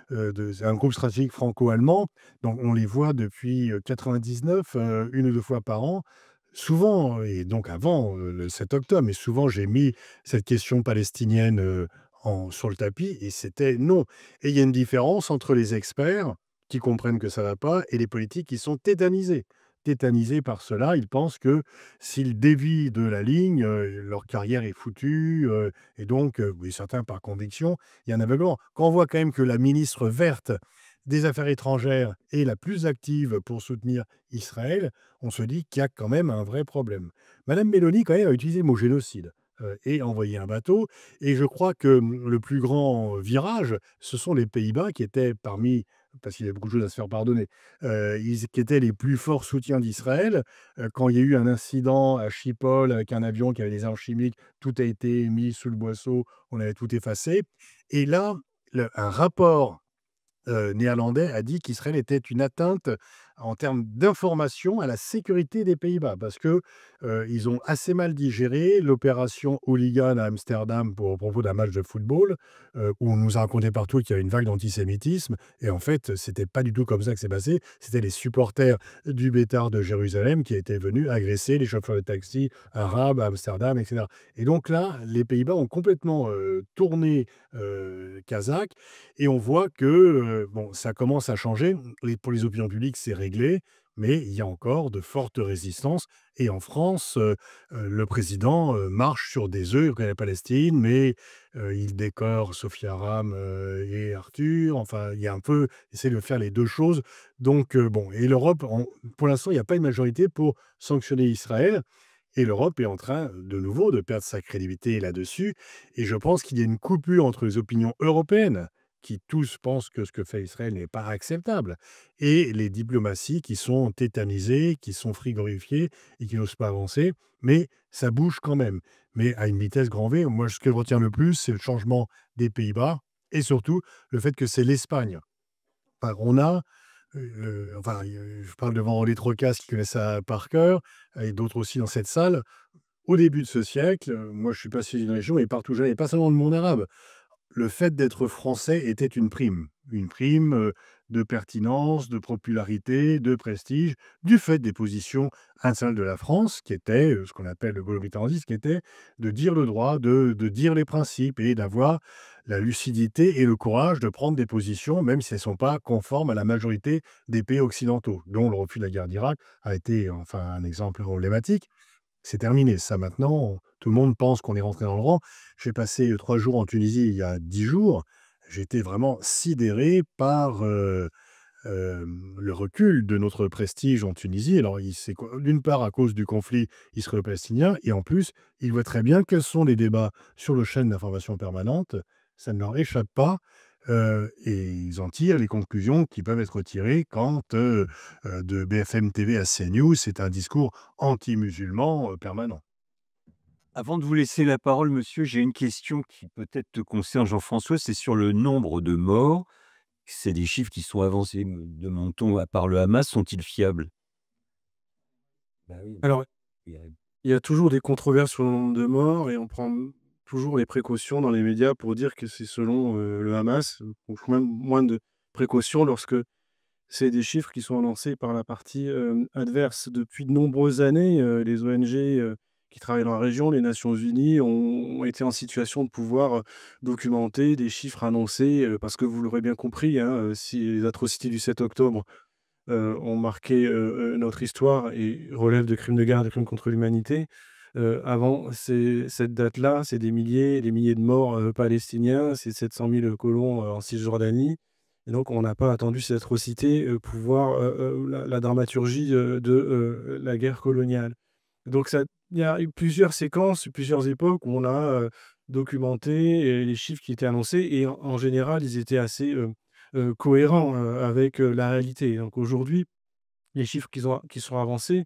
c'est un groupe stratégique franco-allemand, donc on les voit depuis, 99, 1 ou 2 fois par an. Souvent et donc avant, le 7 octobre, mais souvent j'ai mis cette question palestinienne, sur le tapis et c'était non. Et il y a une différence entre les experts qui comprennent que ça va pas et les politiques qui sont tétanisés. Tétanisés par cela, ils pensent que s'ils dévient de la ligne, leur carrière est foutue, et donc, oui, certains par conviction, il y a un aveuglement. Quand on voit quand même que la ministre verte des Affaires étrangères est la plus active pour soutenir Israël, on se dit qu'il y a quand même un vrai problème. Madame Meloni, quand même, a utilisé le mot génocide, et envoyé un bateau et je crois que, le plus grand virage, ce sont les Pays-Bas qui étaient parmi parce qu'il y a beaucoup de choses à se faire pardonner, ils qui étaient les plus forts soutiens d'Israël. Quand il y a eu un incident à Schiphol avec un avion qui avait des armes chimiques, tout a été mis sous le boisseau, on avait tout effacé et là, un rapport néerlandais a dit qu'Israël était une atteinte en termes d'information à la sécurité des Pays-Bas parce que, ils ont assez mal digéré l'opération Hooligan à Amsterdam à propos d'un match de football, où on nous a raconté partout qu'il y avait une vague d'antisémitisme et en fait, c'était pas du tout comme ça que c'est passé. C'était les supporters du Bétar de Jérusalem qui étaient venus agresser les chauffeurs de taxi arabes à Amsterdam et cetera et donc là, les Pays-Bas ont complètement, tourné, kazakh et on voit que, bon, ça commence à changer. Pour les opinions publiques, c'est réglé, mais il y a encore de fortes résistances. Et en France, le président marche sur des œufs, il reconnaît la Palestine, mais il décore Sophie Aram et Arthur. Enfin, il y a un peu, il essaie de faire les deux choses. Donc, bon, et l'Europe, pour l'instant, il n'y a pas une majorité pour sanctionner Israël. Et l'Europe est en train, de nouveau, de perdre sa crédibilité là-dessus. Et je pense qu'il y a une coupure entre les opinions européennes, qui tous pensent que ce que fait Israël n'est pas acceptable, et les diplomaties qui sont tétanisées, qui sont frigorifiées et qui n'osent pas avancer. Mais ça bouge quand même, mais à une vitesse grand V. Moi, ce que je retiens le plus, c'est le changement des Pays-Bas et surtout le fait que c'est l'Espagne. Enfin, on a enfin, je parle devant les Trocas qui connaissent ça par cœur et d'autres aussi dans cette salle. Au début de ce siècle, moi je suis passé d'une région et partout où j'allais, pas seulement le monde arabe, le fait d'être français était une prime, de pertinence, de popularité, de prestige, du fait des positions internationales de la France qui étaient, ce qu'on appelle le gaulobritannisme, qui était de dire le droit, de dire les principes et d'avoir la lucidité et le courage de prendre des positions, même si elles ne sont pas conformes à la majorité des pays occidentaux, dont le refus de la guerre d'Irak a été, enfin, un exemple emblématique. C'est terminé. Ça, maintenant, tout le monde pense qu'on est rentré dans le rang. J'ai passé 3 jours en Tunisie il y a 10 jours. J'étais vraiment sidéré par, le recul de notre prestige en Tunisie. Alors, c'est quoi d'une part à cause du conflit israélo-palestinien et en plus, ils voient très bien quels sont les débats sur le chaîne d'information permanente. Ça ne leur échappe pas, et ils en tirent les conclusions qui peuvent être tirées quand, de BFM TV à CNews, c'est un discours anti-musulman, permanent. Avant de vous laisser la parole, monsieur, j'ai une question qui peut-être te concerne, Jean-François, c'est sur le nombre de morts. C'est des chiffres qui sont avancés, me demande-t-on, par le Hamas, sont-ils fiables? Bah oui, Alors, il y a il y a toujours des controverses sur le nombre de morts et on prend toujours les précautions dans les médias pour dire que c'est selon, le Hamas, donc même moins de précautions lorsque c'est des chiffres qui sont annoncés par la partie, adverse. Depuis de nombreuses années, les ONG, qui travaillent dans la région, les Nations unies, ont été en situation de pouvoir, documenter des chiffres annoncés, parce que vous l'aurez bien compris, hein, si les atrocités du 7 octobre, ont marqué, notre histoire et relèvent de crimes de guerre, de crimes contre l'humanité, avant cette date-là, c'est des milliers et des milliers de morts, palestiniens, c'est 700 000 colons, en Cisjordanie. Et donc on n'a pas attendu ces atrocités, pour voir, la dramaturgie, de, la guerre coloniale. Donc ça il y a eu plusieurs séquences, plusieurs époques où on a, documenté, les chiffres qui étaient annoncés et en général, ils étaient assez, cohérents, avec, la réalité. Donc aujourd'hui, les chiffres qui sont avancés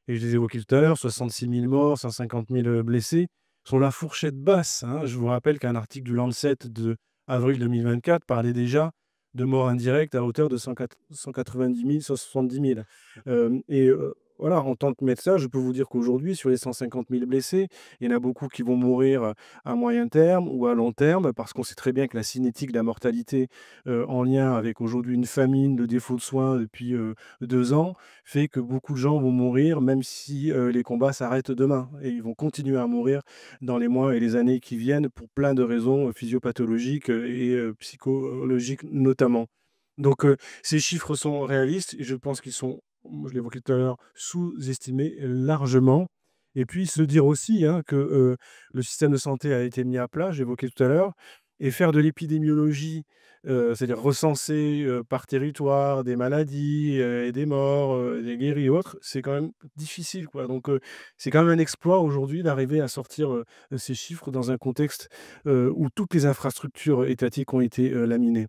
et je les évoquais tout à l'heure, 66 000 morts, 150 000, blessés, sont la fourchette basse, hein. Je vous rappelle qu'un article du Lancet de avril 2024 parlait déjà de morts indirectes à hauteur de 190 000, 170 000. Voilà, en tant que médecin, je peux vous dire qu'aujourd'hui, sur les 150 000 blessés, il y en a beaucoup qui vont mourir, à moyen terme ou à long terme, parce qu'on sait très bien que la cinétique de la mortalité, en lien avec aujourd'hui une famine, le défaut de soins depuis, 2 ans, fait que beaucoup de gens vont mourir même si, les combats s'arrêtent demain et ils vont continuer à mourir dans les mois et les années qui viennent pour plein de raisons, physiopathologiques, et psychologiques notamment. Donc ces chiffres sont réalistes et je pense qu'ils sont, je l'évoquais tout à l'heure, sous-estimés largement et puis se dire aussi, hein, que, le système de santé a été mis à plat, j'évoquais tout à l'heure et faire de l'épidémiologie, c'est-à-dire recenser, par territoire des maladies, et des morts, des guéris et autres, c'est quand même difficile, quoi. Donc, c'est quand même un exploit aujourd'hui d'arriver à sortir, ces chiffres dans un contexte, où toutes les infrastructures étatiques ont été, laminées.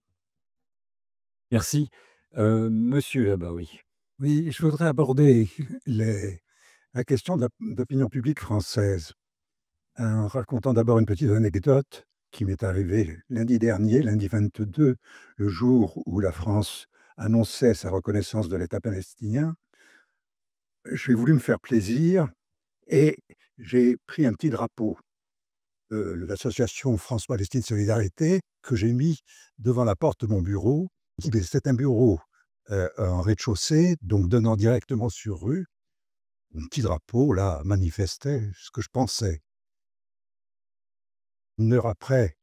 Merci. Monsieur là-bas, oui. Oui, je voudrais aborder les la question de l'opinion publique française, en racontant d'abord une petite anecdote qui m'est arrivée lundi dernier, lundi 22, le jour où la France annonçait sa reconnaissance de l'État palestinien. J'ai voulu me faire plaisir et j'ai pris un petit drapeau de l'association France-Palestine Solidarité que j'ai mis devant la porte de mon bureau. C'est un bureau, en rez-de-chaussée, donc donnant directement sur rue. Mon petit drapeau, là, manifestait ce que je pensais. Une heure après,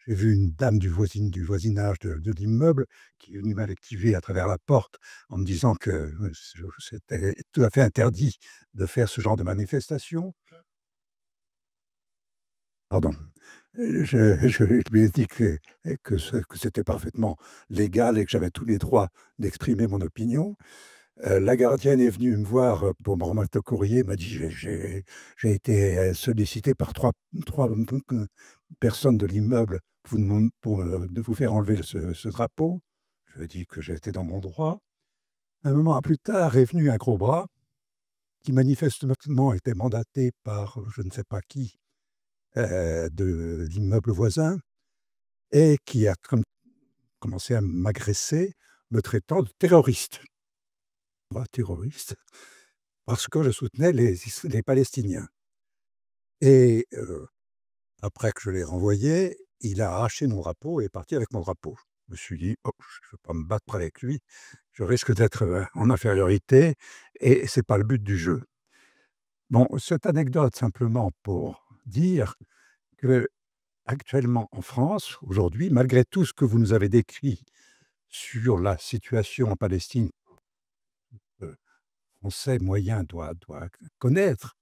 j'ai vu une dame du voisinage de l'immeuble qui est venue m'activer à travers la porte en me disant que, c'était tout à fait interdit de faire ce genre de manifestation. Pardon. Je lui ai dit que c'était parfaitement légal et que j'avais tous les droits d'exprimer mon opinion. La gardienne est venue me voir, pour me remettre le courrier, m'a dit: J'ai été, sollicité par trois personnes de l'immeuble de vous faire enlever ce drapeau». Je lui ai dit que j'étais dans mon droit. Un moment plus tard est venu un gros bras qui manifestement était mandaté par, je ne sais pas qui, de l'immeuble voisin et qui a commencé à m'agresser, me traitant de terroriste. Pas terroriste, parce que je soutenais les Palestiniens et après que je l'ai renvoyé, il a arraché mon drapeau et est parti avec mon drapeau. Je me suis dit: «Oh, je ne vais pas me battre avec lui, je risque d'être, en infériorité et c'est pas le but du jeu». Bon, cette anecdote simplement pour dire qu'actuellement en France, aujourd'hui, malgré tout ce que vous nous avez décrit sur la situation en Palestine, le Français moyen doit connaître.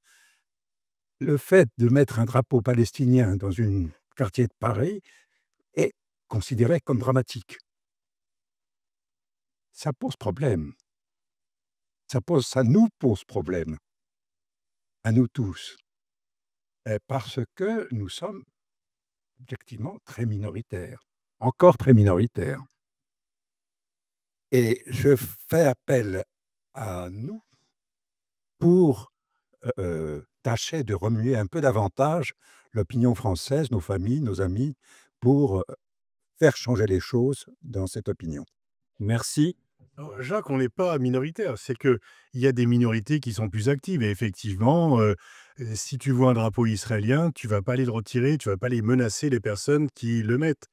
Le fait de mettre un drapeau palestinien dans un quartier de Paris est considéré comme dramatique. Ça pose problème. Ça nous pose problème, à nous tous, parce que nous sommes objectivement très minoritaires, encore très minoritaires. Et je fais appel à nous pour, tâcher de remuer un peu davantage l'opinion française, nos familles, nos amis, pour, faire changer les choses dans cette opinion. Merci. Alors, Jacques, on n'est pas minoritaire, c'est qu'il y a des minorités qui sont plus actives et effectivement, si tu vois un drapeau israélien, tu vas pas aller le retirer, tu vas pas aller menacer les personnes qui le mettent.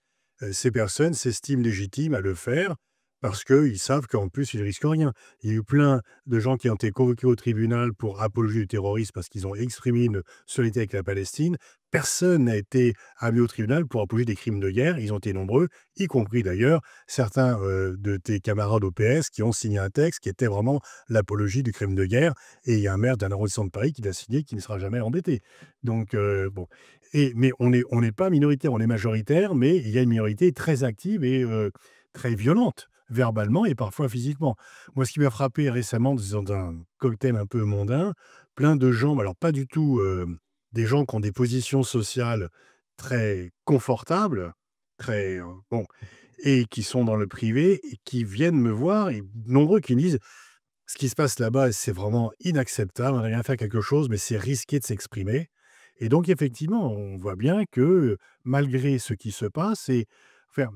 Ces personnes s'estiment légitimes à le faire parce qu'ils savent qu'en plus, ils risquent rien. Il y a eu plein de gens qui ont été convoqués au tribunal pour apologie du terrorisme parce qu'ils ont exprimé une solidarité avec la Palestine. Personne n'a été amené au tribunal pour apologie des crimes de guerre. Ils ont été nombreux, y compris d'ailleurs certains, de tes camarades au PS qui ont signé un texte qui était vraiment l'apologie du crime de guerre et il y a un maire d'un arrondissement de Paris qui l'a signé, qui ne sera jamais embêté. Donc bon mais on n'est pas minoritaire, on est majoritaire, mais il y a une minorité très active et très violente, verbalement et parfois physiquement. Moi, ce qui m'a frappé récemment dans un cocktail un peu mondain, plein de gens, alors pas du tout des gens qui ont des positions sociales très confortables, très bon, et qui sont dans le privé et qui viennent me voir, et nombreux qui me disent: «Ce qui se passe là-bas, c'est vraiment inacceptable, on aimerait bien faire quelque chose, mais c'est risqué de s'exprimer». Et donc effectivement, on voit bien que, malgré ce qui se passe et enfin,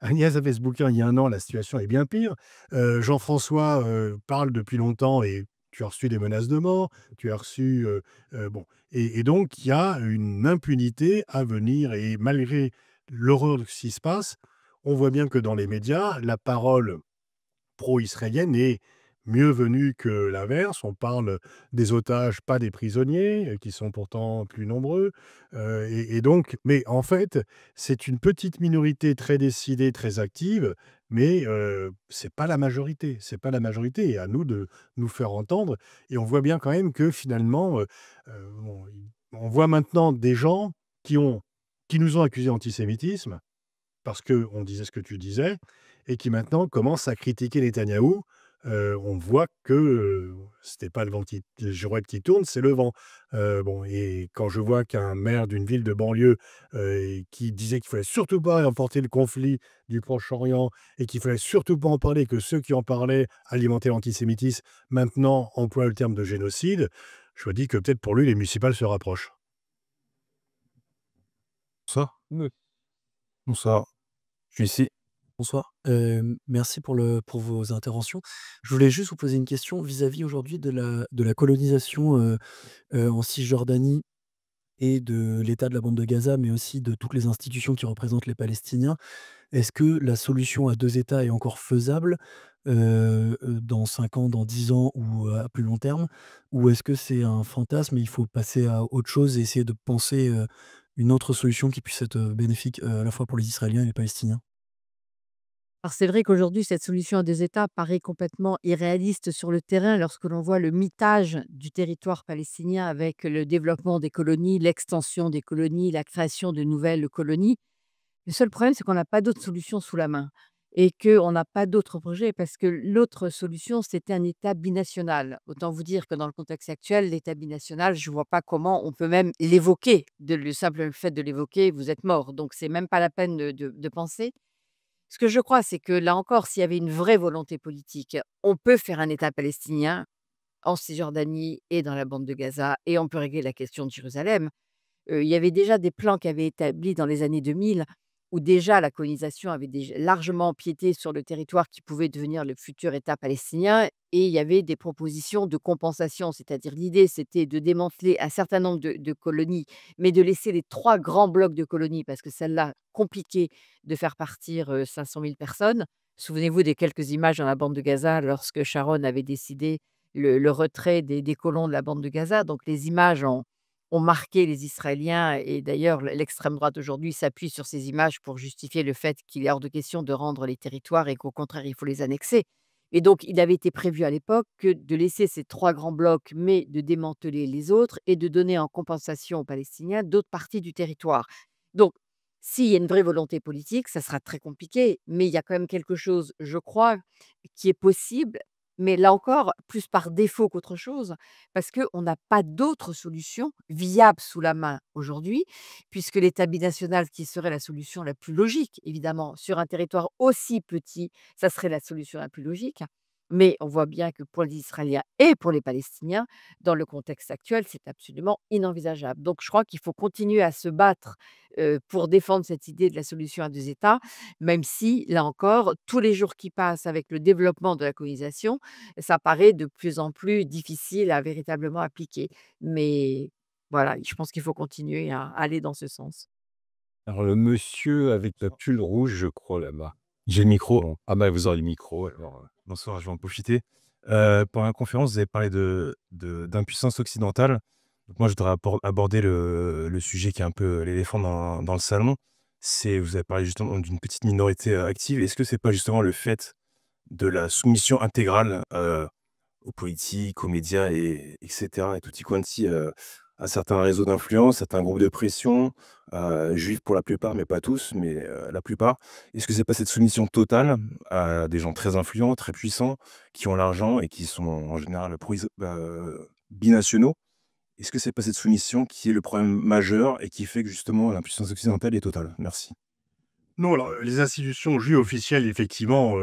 Agnès avait ce bouquin il y a un an, la situation est bien pire. Jean-François, parle depuis longtemps et tu as reçu des menaces de mort, tu as reçu, bon, et donc il y a une impunité à venir, et malgré l'horreur de ce qui se passe, on voit bien que dans les médias, la parole pro-israélienne est mieux venue que l'inverse. On parle des otages, pas des prisonniers, qui sont pourtant plus nombreux. Et donc, mais en fait, c'est une petite minorité très décidée, très active, mais c'est pas la majorité. C'est pas la majorité. Et à nous de nous faire entendre. Et on voit bien quand même que finalement, bon, on voit maintenant des gens qui nous ont accusés d'antisémitisme parce qu'on disait ce que tu disais, et qui maintenant commencent à critiquer Netanyahou. On voit que, c'était pas le vent qui les girouettes qui tournent, c'est le vent. Bon, et quand je vois qu'un maire d'une ville de banlieue, qui disait qu'il fallait surtout pas emporter le conflit du Proche-Orient et qu'il fallait surtout pas en parler, que ceux qui en parlaient alimentaient l'antisémitisme, maintenant emploient le terme de génocide, je me dis que peut-être pour lui les municipales se rapprochent. Bonsoir. Bonsoir. Je suis ici. Bonsoir, merci pour vos interventions. Je voulais juste vous poser une question vis-à-vis aujourd'hui de la colonisation, en Cisjordanie et de l'État de la bande de Gaza, mais aussi de toutes les institutions qui représentent les Palestiniens. Est-ce que la solution à 2 États est encore faisable, dans 5 ans, dans 10 ans ou à plus long terme? Ou est-ce que c'est un fantasme et il faut passer à autre chose et essayer de penser, une autre solution qui puisse être, bénéfique, à la fois pour les Israéliens et les Palestiniens? Alors c'est vrai qu'aujourd'hui, cette solution à 2 États paraît complètement irréaliste sur le terrain lorsque l'on voit le mitage du territoire palestinien avec le développement des colonies, l'extension des colonies, la création de nouvelles colonies. Le seul problème, c'est qu'on n'a pas d'autre solution sous la main et qu'on n'a pas d'autre projet parce que l'autre solution, c'était un État binational. Autant vous dire que dans le contexte actuel, l'État binational, je ne vois pas comment on peut même l'évoquer. Le simple fait de l'évoquer, vous êtes mort. Donc, c'est même pas la peine de penser. Ce que je crois, c'est que là encore, s'il y avait une vraie volonté politique, on peut faire un État palestinien en Cisjordanie et dans la bande de Gaza et on peut régler la question de Jérusalem. Il y avait déjà des plans qui avaient été établis dans les années 2000 où déjà la colonisation avait déjà largement empiété sur le territoire qui pouvait devenir le futur État palestinien et il y avait des propositions de compensation. C'est-à-dire l'idée, c'était de démanteler un certain nombre de colonies, mais de laisser les 3 grands blocs de colonies parce que celle-là, compliqué de faire partir, 500 000 personnes. Souvenez-vous des quelques images dans la bande de Gaza lorsque Sharon avait décidé le retrait des colons de la bande de Gaza. Donc les images ont marqué les Israéliens et d'ailleurs l'extrême droite aujourd'hui s'appuie sur ces images pour justifier le fait qu'il est hors de question de rendre les territoires et qu'au contraire il faut les annexer. Et donc il avait été prévu à l'époque que de laisser ces 3 grands blocs, mais de démanteler les autres et de donner en compensation aux Palestiniens d'autres parties du territoire. Donc s'il y a une vraie volonté politique, ça sera très compliqué, mais il y a quand même quelque chose, je crois, qui est possible, mais là encore, plus par défaut qu'autre chose, parce qu'on n'a pas d'autre solution viable sous la main aujourd'hui, puisque l'État binational, qui serait la solution la plus logique, évidemment, sur un territoire aussi petit, ça serait la solution la plus logique. Mais on voit bien que pour les Israéliens et pour les Palestiniens, dans le contexte actuel, c'est absolument inenvisageable. Donc je crois qu'il faut continuer à se battre pour défendre cette idée de la solution à 2 États, même si, là encore, tous les jours qui passent avec le développement de la colonisation, ça paraît de plus en plus difficile à véritablement appliquer. Mais voilà, je pense qu'il faut continuer à aller dans ce sens. Alors le monsieur avec la pull rouge, je crois, là-bas. J'ai le micro. Bon. Ah bah, vous aurez le micro alors. Bonsoir, je vais en profiter. Pendant la conférence, vous avez parlé d'impuissance occidentale. Donc moi, je voudrais aborder le sujet qui est un peu l'éléphant dans le salon. Vous avez parlé justement d'une petite minorité active. Est-ce que c'est pas justement le fait de la soumission intégrale aux politiques, aux médias, etc. et tutti quanti à certains réseaux d'influence, certains groupes de pression, juifs pour la plupart, mais pas tous, mais la plupart. Est-ce que c'est pas cette soumission totale à des gens très influents, très puissants, qui ont l'argent et qui sont en général binationaux? Est-ce que c'est pas cette soumission qui est le problème majeur et qui fait que justement l'impuissance occidentale est totale? Merci. Non, alors, les institutions juives officielles, effectivement,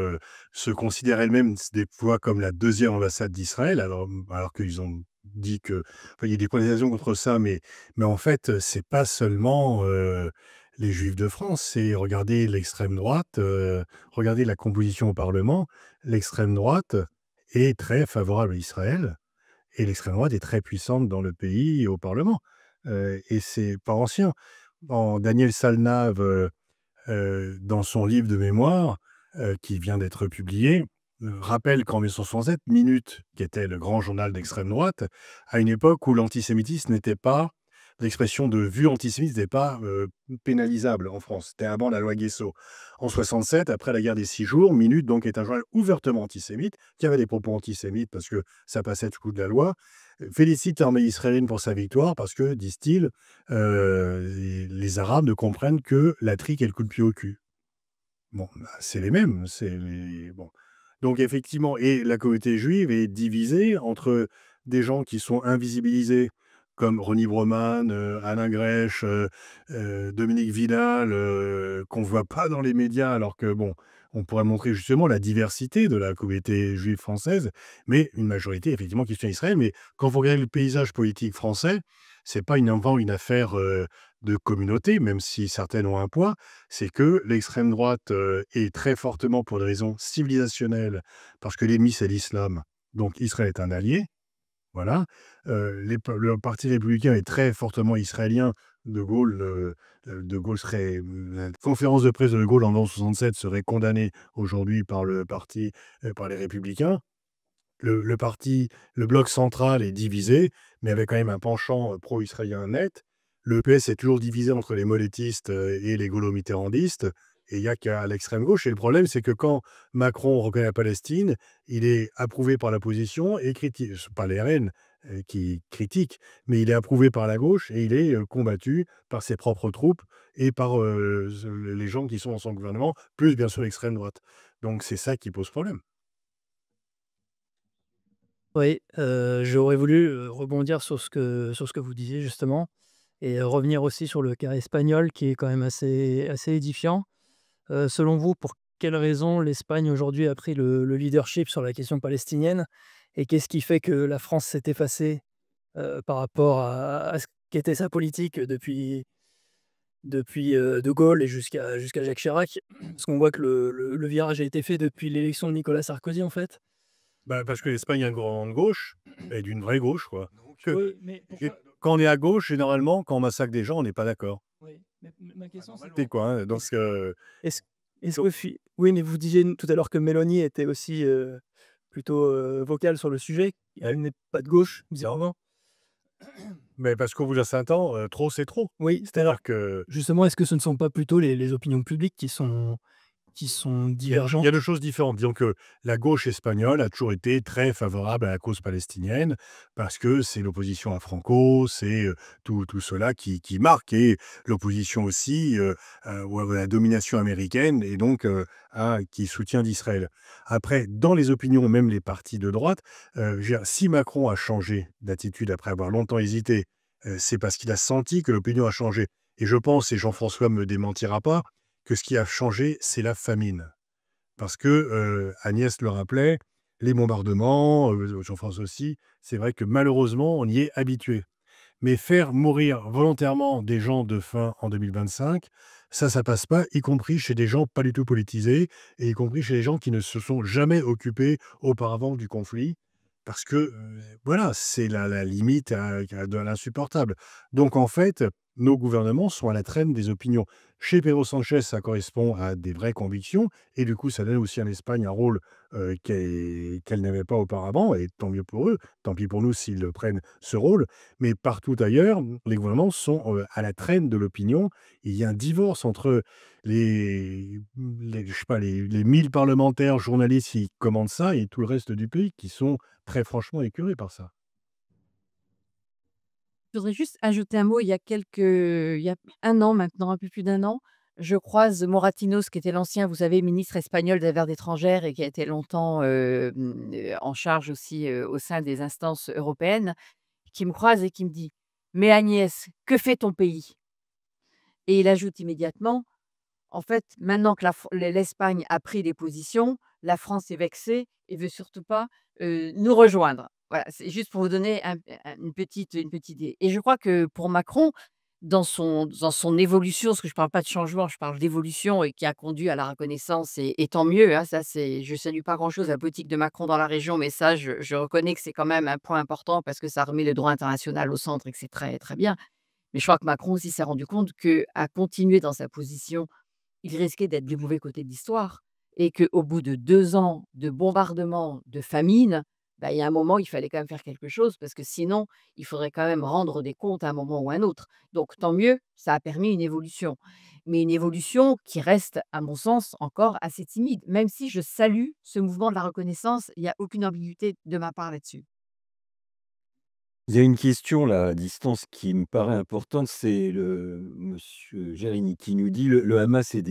se considèrent elles-mêmes des fois comme la deuxième ambassade d'Israël, alors qu'ils ont dit que enfin, il y a des protestations contre ça, mais en fait, c'est pas seulement, les juifs de France, c'est regardez l'extrême droite, regardez la composition au parlement. L'extrême droite est très favorable à Israël et l'extrême droite est très puissante dans le pays et au parlement, et c'est pas ancien. Daniel Salnave, dans son livre de mémoire, qui vient d'être publié, rappelle qu'en 1967, Minute, qui était le grand journal d'extrême droite, à une époque où l'antisémitisme n'était pas l'expression de vue antisémite n'était pas, pénalisable en France. C'était avant la loi Guesso. En 67, après la guerre des 6 jours, Minute donc est un journal ouvertement antisémite, qui avait des propos antisémites parce que ça passait sous le coup de la loi, félicite l'armée israélienne pour sa victoire parce que, disent-ils, les Arabes ne comprennent que la trique et le coup de pied au cul. Bon, bah, c'est les mêmes, bon. Donc effectivement et la communauté juive est divisée entre des gens qui sont invisibilisés comme Ronnie Broman, Alain Grèche, Dominique Vidal, qu'on ne voit pas dans les médias alors que bon, on pourrait montrer justement la diversité de la communauté juive française, mais une majorité effectivement qui soutient Israël. Mais quand vous regardez le paysage politique français, c'est pas une affaire, de communauté, même si certaines ont un poids, c'est que l'extrême droite, est très fortement pour des raisons civilisationnelles, parce que l'ennemi, c'est l'islam, donc Israël est un allié, voilà. Le parti républicain est très fortement israélien. De Gaulle serait la conférence de presse de Gaulle en 1967 serait condamnée aujourd'hui par le parti, par les républicains. Le bloc central est divisé, mais avec quand même un penchant, pro-israélien net. Le PS est toujours divisé entre les molettistes, et les gaulo-mitterrandistes et il y a qu'à l'extrême gauche et le problème, c'est que quand Macron reconnaît la Palestine, il est approuvé par l'opposition et c'est pas les RN, qui critiquent, mais il est approuvé par la gauche et il est, combattu par ses propres troupes et par, les gens qui sont dans son gouvernement, plus bien sûr l'extrême droite. Donc c'est ça qui pose problème. Oui, j'aurais voulu, rebondir sur ce que vous disiez justement et revenir aussi sur le cas espagnol qui est quand même assez édifiant. Selon vous, pour quelles raisons l'Espagne aujourd'hui a pris le leadership sur la question palestinienne? Et qu'est-ce qui fait que la France s'est effacée, par rapport à ce qu'était sa politique depuis, De Gaulle et jusqu'à Jacques Chirac? Parce qu'on voit que le virage a été fait depuis l'élection de Nicolas Sarkozy, en fait. Bah, parce que l'Espagne a une grande gauche et d'une vraie gauche, quoi. Que Oui, mais et pourquoi quand on est à gauche, généralement, quand on massacre des gens, on n'est pas d'accord. oui, mais ma question c'est C'est quoi, hein, donc est-ce est-ce est-ce que oui, mais vous disiez tout à l'heure que Mélanie était aussi, plutôt, vocale sur le sujet. Elle n'est pas de gauche, bizarrement. mais parce qu'au bout d'un certain temps, trop, c'est trop. Oui, c'est-à-dire C'est-à-dire que justement, est-ce que ce ne sont pas plutôt les opinions publiques qui sont il y a divergentes? 2 choses différentes. Disons que la gauche espagnole a toujours été très favorable à la cause palestinienne parce que c'est l'opposition à Franco, c'est, tout cela qui marque et l'opposition aussi, à la domination américaine et donc, qui soutient d'Israël. Après, dans les opinions, même les partis de droite, je veux dire, si Macron a changé d'attitude après avoir longtemps hésité, c'est parce qu'il a senti que l'opinion a changé et je pense, et Jean-François me démentira pas, que ce qui a changé, c'est la famine. Parce que, Agnès le rappelait, les bombardements, Jean-François aussi, c'est vrai que malheureusement, on y est habitué. Mais faire mourir volontairement des gens de faim en 2025, ça passe pas, y compris chez des gens pas du tout politisés et y compris chez les gens qui ne se sont jamais occupés auparavant du conflit. Parce que, voilà, c'est la limite de l'insupportable. Donc en fait, nos gouvernements sont à la traîne des opinions. Chez Pedro Sanchez, ça correspond à des vraies convictions et du coup, ça donne aussi à l'Espagne un rôle, qu'elle n'avait pas auparavant et tant mieux pour eux, tant pis pour nous s'ils prennent ce rôle. Mais partout ailleurs, les gouvernements sont, à la traîne de l'opinion. Il y a un divorce entre je sais pas, les 1000 parlementaires, journalistes qui commandent ça et tout le reste du pays qui sont très franchement écœurés par ça. Je voudrais juste ajouter un mot. Il y a 1 an maintenant, un peu plus d'1 an, je croise Moratinos, qui était l'ancien, vous savez, ministre espagnol des Affaires étrangères et qui a été longtemps, en charge aussi, au sein des instances européennes, qui me croise et qui me dit: «Mais Agnès, que fait ton pays?» Et il ajoute immédiatement: «En fait, maintenant que l'Espagne a pris des positions, la France est vexée et veut surtout pas, nous rejoindre». Voilà, c'est juste pour vous donner une petite idée et je crois que pour Macron, dans son évolution, parce que je ne parle pas de changement, je parle d'évolution et qui a conduit à la reconnaissance et tant mieux, hein, ça c'est je salue pas grand chose à la politique de Macron dans la région, mais ça je reconnais que c'est quand même un point important parce que ça remet le droit international au centre et que c'est très, très bien. Mais je crois que Macron aussi s'est rendu compte qu'à continuer dans sa position, il risquait d'être du mauvais côté de l'histoire et qu'au bout de 2 ans de bombardement, de famine, bah, il y a un moment, il fallait quand même faire quelque chose parce que sinon, il faudrait quand même rendre des comptes à un moment ou à un autre. Donc tant mieux, ça a permis une évolution. Mais une évolution qui reste, à mon sens, encore assez timide, même si je salue ce mouvement de la reconnaissance, il y a aucune ambiguïté de ma part là-dessus. Il y a une question là, à distance, qui me paraît importante, c'est le monsieur Jérémy qui nous dit: «Le Hamas est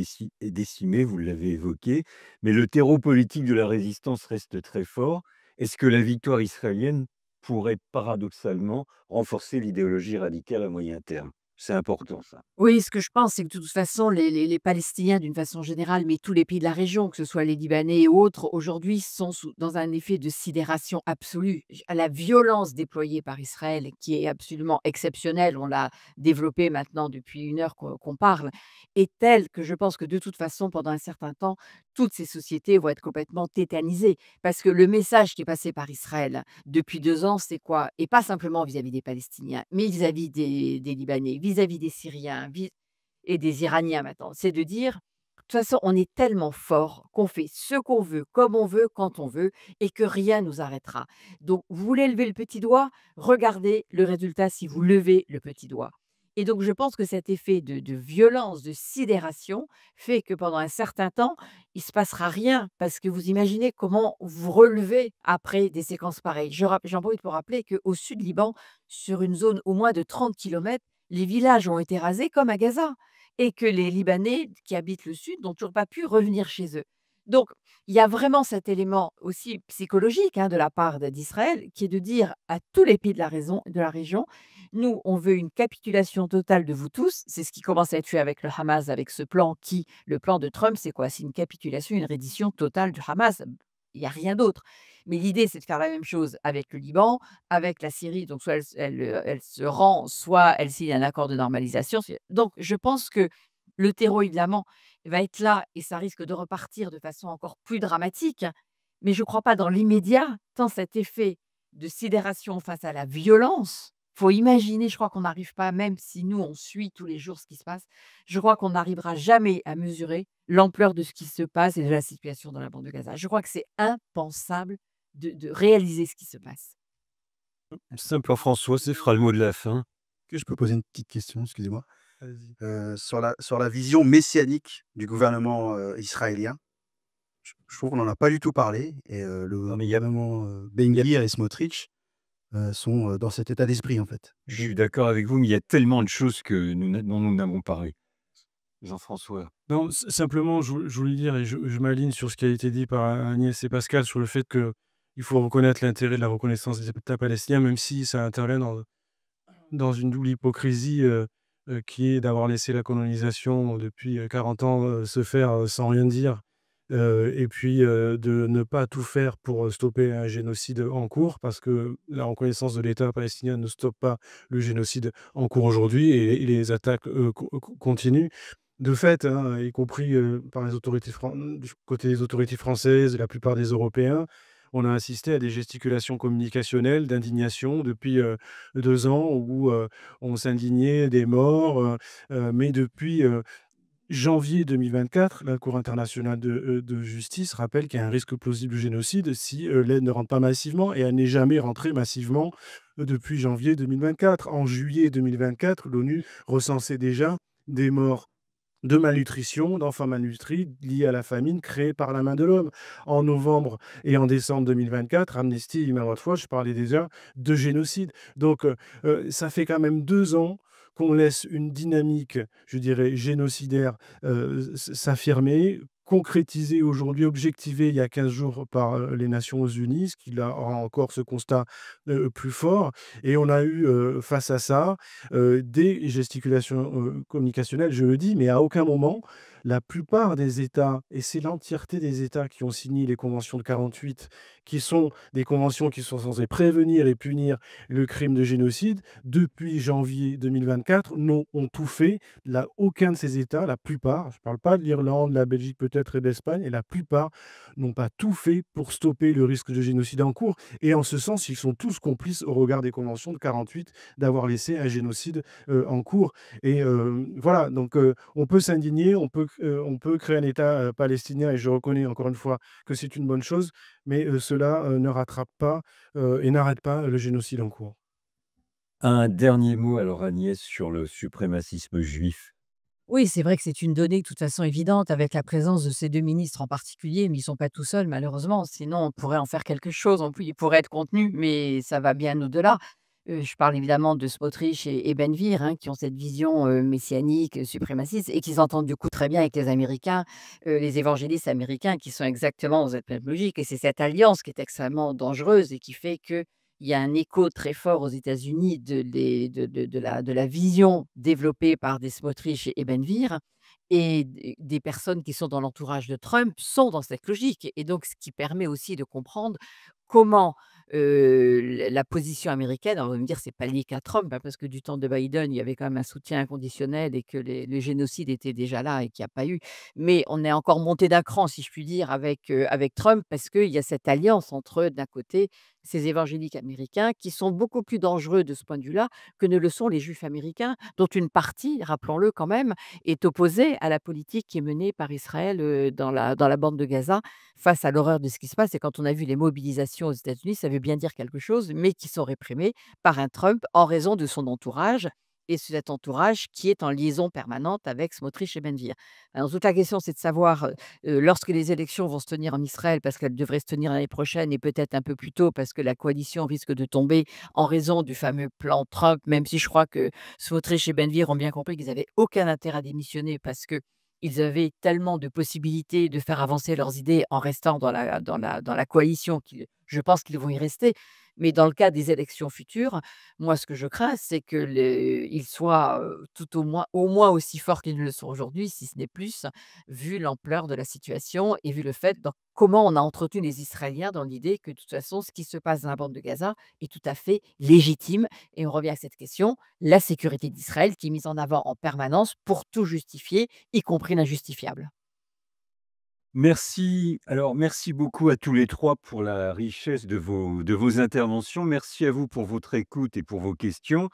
décimé», vous l'avez évoqué, mais le terreau politique de la résistance reste très fort. Est-ce que la victoire israélienne pourrait paradoxalement renforcer l'idéologie radicale à moyen terme? C'est important ça. Oui, ce que je pense, c'est que de toute façon, les Palestiniens, d'une façon générale, mais tous les pays de la région, que ce soit les Libanais ou autres, aujourd'hui, sont dans un effet de sidération absolue. À la violence déployée par Israël, qui est absolument exceptionnelle, on l'a développée maintenant depuis 1 heure qu'on parle, est telle que je pense que de toute façon, pendant un certain temps, toutes ces sociétés vont être complètement tétanisées. Parce que le message qui est passé par Israël depuis 2 ans, c'est quoi? Et pas simplement vis-à-vis des Palestiniens, mais vis-à-vis des Libanais, vis-à-vis des Syriens, vis et des Iraniens maintenant. C'est de dire: «De toute façon, on est tellement fort qu'on fait ce qu'on veut, comme on veut, quand on veut et que rien nous arrêtera. Donc vous voulez lever le petit doigt? Regardez le résultat si vous levez le petit doigt». Et donc je pense que cet effet de violence, de sidération fait que pendant un certain temps, il se passera rien parce que vous imaginez comment vous relevez après des séquences pareilles. J'en profite pour rappeler qu'au sud Liban, sur une zone au moins de 30 kilomètres, les villages ont été rasés comme à Gaza et que les Libanais qui habitent le sud n'ont toujours pas pu revenir chez eux. Donc, il y a vraiment cet élément aussi psychologique, hein, de la part d'Israël, qui est de dire à tous les pays de la région: «Nous, on veut une capitulation totale de vous tous». C'est ce qui commence à être fait avec le Hamas, avec ce plan le plan de Trump, c'est quoi? C'est une capitulation, une reddition totale du Hamas. Il y a rien d'autre. Mais l'idée, c'est de faire la même chose avec le Liban, avec la Syrie. Donc soit elle se rend, soit elle signe un accord de normalisation. Donc je pense que le terreau, évidemment, va être là et ça risque de repartir de façon encore plus dramatique. Mais je ne crois pas dans l'immédiat, tant cet effet de sidération face à la violence, faut imaginer, je crois qu'on n'arrive pas, même si nous, on suit tous les jours ce qui se passe, je crois qu'on n'arrivera jamais à mesurer l'ampleur de ce qui se passe et de la situation dans la bande de Gaza. Je crois que c'est impensable de réaliser ce qui se passe. Simple François, ce fera le mot de la fin. Que je peux poser une petite question, excusez-moi? Vas-y. Sur la vision messianique du gouvernement, israélien, je trouve qu'on n'en a pas du tout parlé et le Non, mais gouvernement, il Ben y a Gvir et Smotrich, sont, dans cet état d'esprit, en fait. je suis d'accord avec vous, mais il y a tellement de choses que dont nous n'avons parlé. Jean-François? Non, simplement, je voulais dire, et je m'aligne sur ce qui a été dit par Agnès et Pascal, sur le fait qu'il faut reconnaître l'intérêt de la reconnaissance des États palestiniens, même si ça intervient dans une double hypocrisie, qui est d'avoir laissé la colonisation depuis 40 ans se faire sans rien dire, et puis de ne pas tout faire pour stopper un génocide en cours, parce que la reconnaissance de l'État palestinien ne stoppe pas le génocide en cours aujourd'hui et les attaques continuent. De fait, hein, y compris par les autorités du côté des autorités françaises et la plupart des Européens, on a assisté à des gesticulations communicationnelles d'indignation depuis 2 ans où on s'indignait des morts, mais depuis janvier 2024, la Cour internationale de justice rappelle qu'il y a un risque plausible de génocide si l'aide ne rentre pas massivement, et elle n'est jamais rentrée massivement depuis janvier 2024. En juillet 2024, l'ONU recensait déjà des morts de malnutrition, d'enfants malnutris liés à la famine créée par la main de l'homme. En novembre et en décembre 2024, Amnesty Human Rights Watch parlait déjà de génocide. Donc, ça fait quand même 2 ans qu'on laisse une dynamique, je dirais, génocidaire s'affirmer, concrétisée aujourd'hui, objectivée il y a 15 jours par les Nations Unies, ce qui là, rend encore ce constat plus fort. Et on a eu face à ça des gesticulations communicationnelles, je le dis, mais à aucun moment, la plupart des États, et c'est l'entièreté des États qui ont signé les conventions de 48, qui sont des conventions qui sont censées prévenir et punir le crime de génocide, depuis janvier 2024, ont tout fait. Là, aucun de ces États, la plupart, je ne parle pas de l'Irlande, la Belgique peut-être et de l'Espagne, et la plupart n'ont pas tout fait pour stopper le risque de génocide en cours. Et en ce sens, ils sont tous complices au regard des conventions de 48 d'avoir laissé un génocide en cours. Et voilà, donc on peut s'indigner, on peut créer un État palestinien, et je reconnais encore une fois que c'est une bonne chose, mais cela ne rattrape pas et n'arrête pas le génocide en cours. Un dernier mot alors Agnès sur le suprémacisme juif. Oui, c'est vrai que c'est une donnée de toute façon évidente avec la présence de ces 2 ministres en particulier, mais ils sont pas tout seuls malheureusement, sinon on pourrait en faire quelque chose. Il pourrait être contenu, mais ça va bien au-delà. Je parle évidemment de Smotrich et Ben-Gvir, hein, qui ont cette vision, messianique, suprémaciste et qui s'entendent du coup très bien avec les Américains, les évangélistes américains qui sont exactement dans cette même logique et c'est cette alliance qui est extrêmement dangereuse et qui fait qu'il y a un écho très fort aux États-Unis de la vision développée par des Smotrich et Ben-Gvir et des personnes qui sont dans l'entourage de Trump sont dans cette logique et donc ce qui permet aussi de comprendre comment, la position américaine, on va me dire c'est pas lié qu'à Trump, hein, parce que du temps de Biden, il y avait quand même un soutien inconditionnel et que les génocides étaient déjà là et qu'il y a pas eu. Mais on est encore monté d'un cran, si je puis dire, avec Trump parce qu'il y a cette alliance entre, d'un côté, ces évangéliques américains qui sont beaucoup plus dangereux de ce point de vue-là que ne le sont les juifs américains, dont une partie, rappelons-le quand même, est opposée à la politique qui est menée par Israël, dans la bande de Gaza face à l'horreur de ce qui se passe et quand on a vu les mobilisations aux États-Unis, ça veut bien dire quelque chose, mais qui sont réprimées par un Trump en raison de son entourage et cet entourage qui est en liaison permanente avec Smotrich et Ben-Gvir. Alors toute la question, c'est de savoir, lorsque les élections vont se tenir en Israël, parce qu'elles devraient se tenir l'année prochaine et peut-être un peu plus tôt parce que la coalition risque de tomber en raison du fameux plan Trump, même si je crois que Smotrich et Ben-Gvir ont bien compris qu'ils avaient aucun intérêt à démissionner parce que ils avaient tellement de possibilités de faire avancer leurs idées en restant dans la coalition qu'ils je pense qu'ils vont y rester. Mais dans le cas des élections futures, moi, ce que je crains, c'est que ils soient, tout au moins aussi forts qu'ils ne le sont aujourd'hui, si ce n'est plus, vu l'ampleur de la situation et vu le fait dans comment on a entretenu les Israéliens dans l'idée que de toute façon, ce qui se passe dans la bande de Gaza est tout à fait légitime et on revient à cette question, la sécurité d'Israël qui est mise en avant en permanence pour tout justifier, y compris l'injustifiable. Merci. Alors, merci beaucoup à tous les 3 pour la richesse de vos interventions. Merci à vous pour votre écoute et pour vos questions.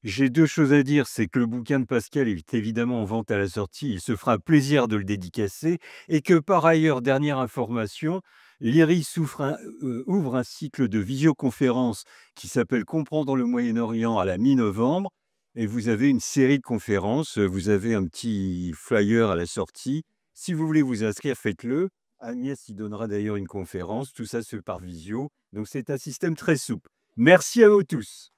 J'ai 2 choses à dire, c'est que le bouquin de Pascal est évidemment en vente à la sortie. Il se fera plaisir de le dédicacer et que par ailleurs, dernière information, l'IRIS ouvre un cycle de visioconférence qui s'appelle «Comprendre le Moyen-Orient» à la mi-novembre et vous avez une série de conférences. Vous avez un petit flyer à la sortie. Si vous voulez vous inscrire, faites-le. Agnès y donnera d'ailleurs une conférence. Tout ça se fait par visio. Donc c'est un système très souple. Merci à vous tous.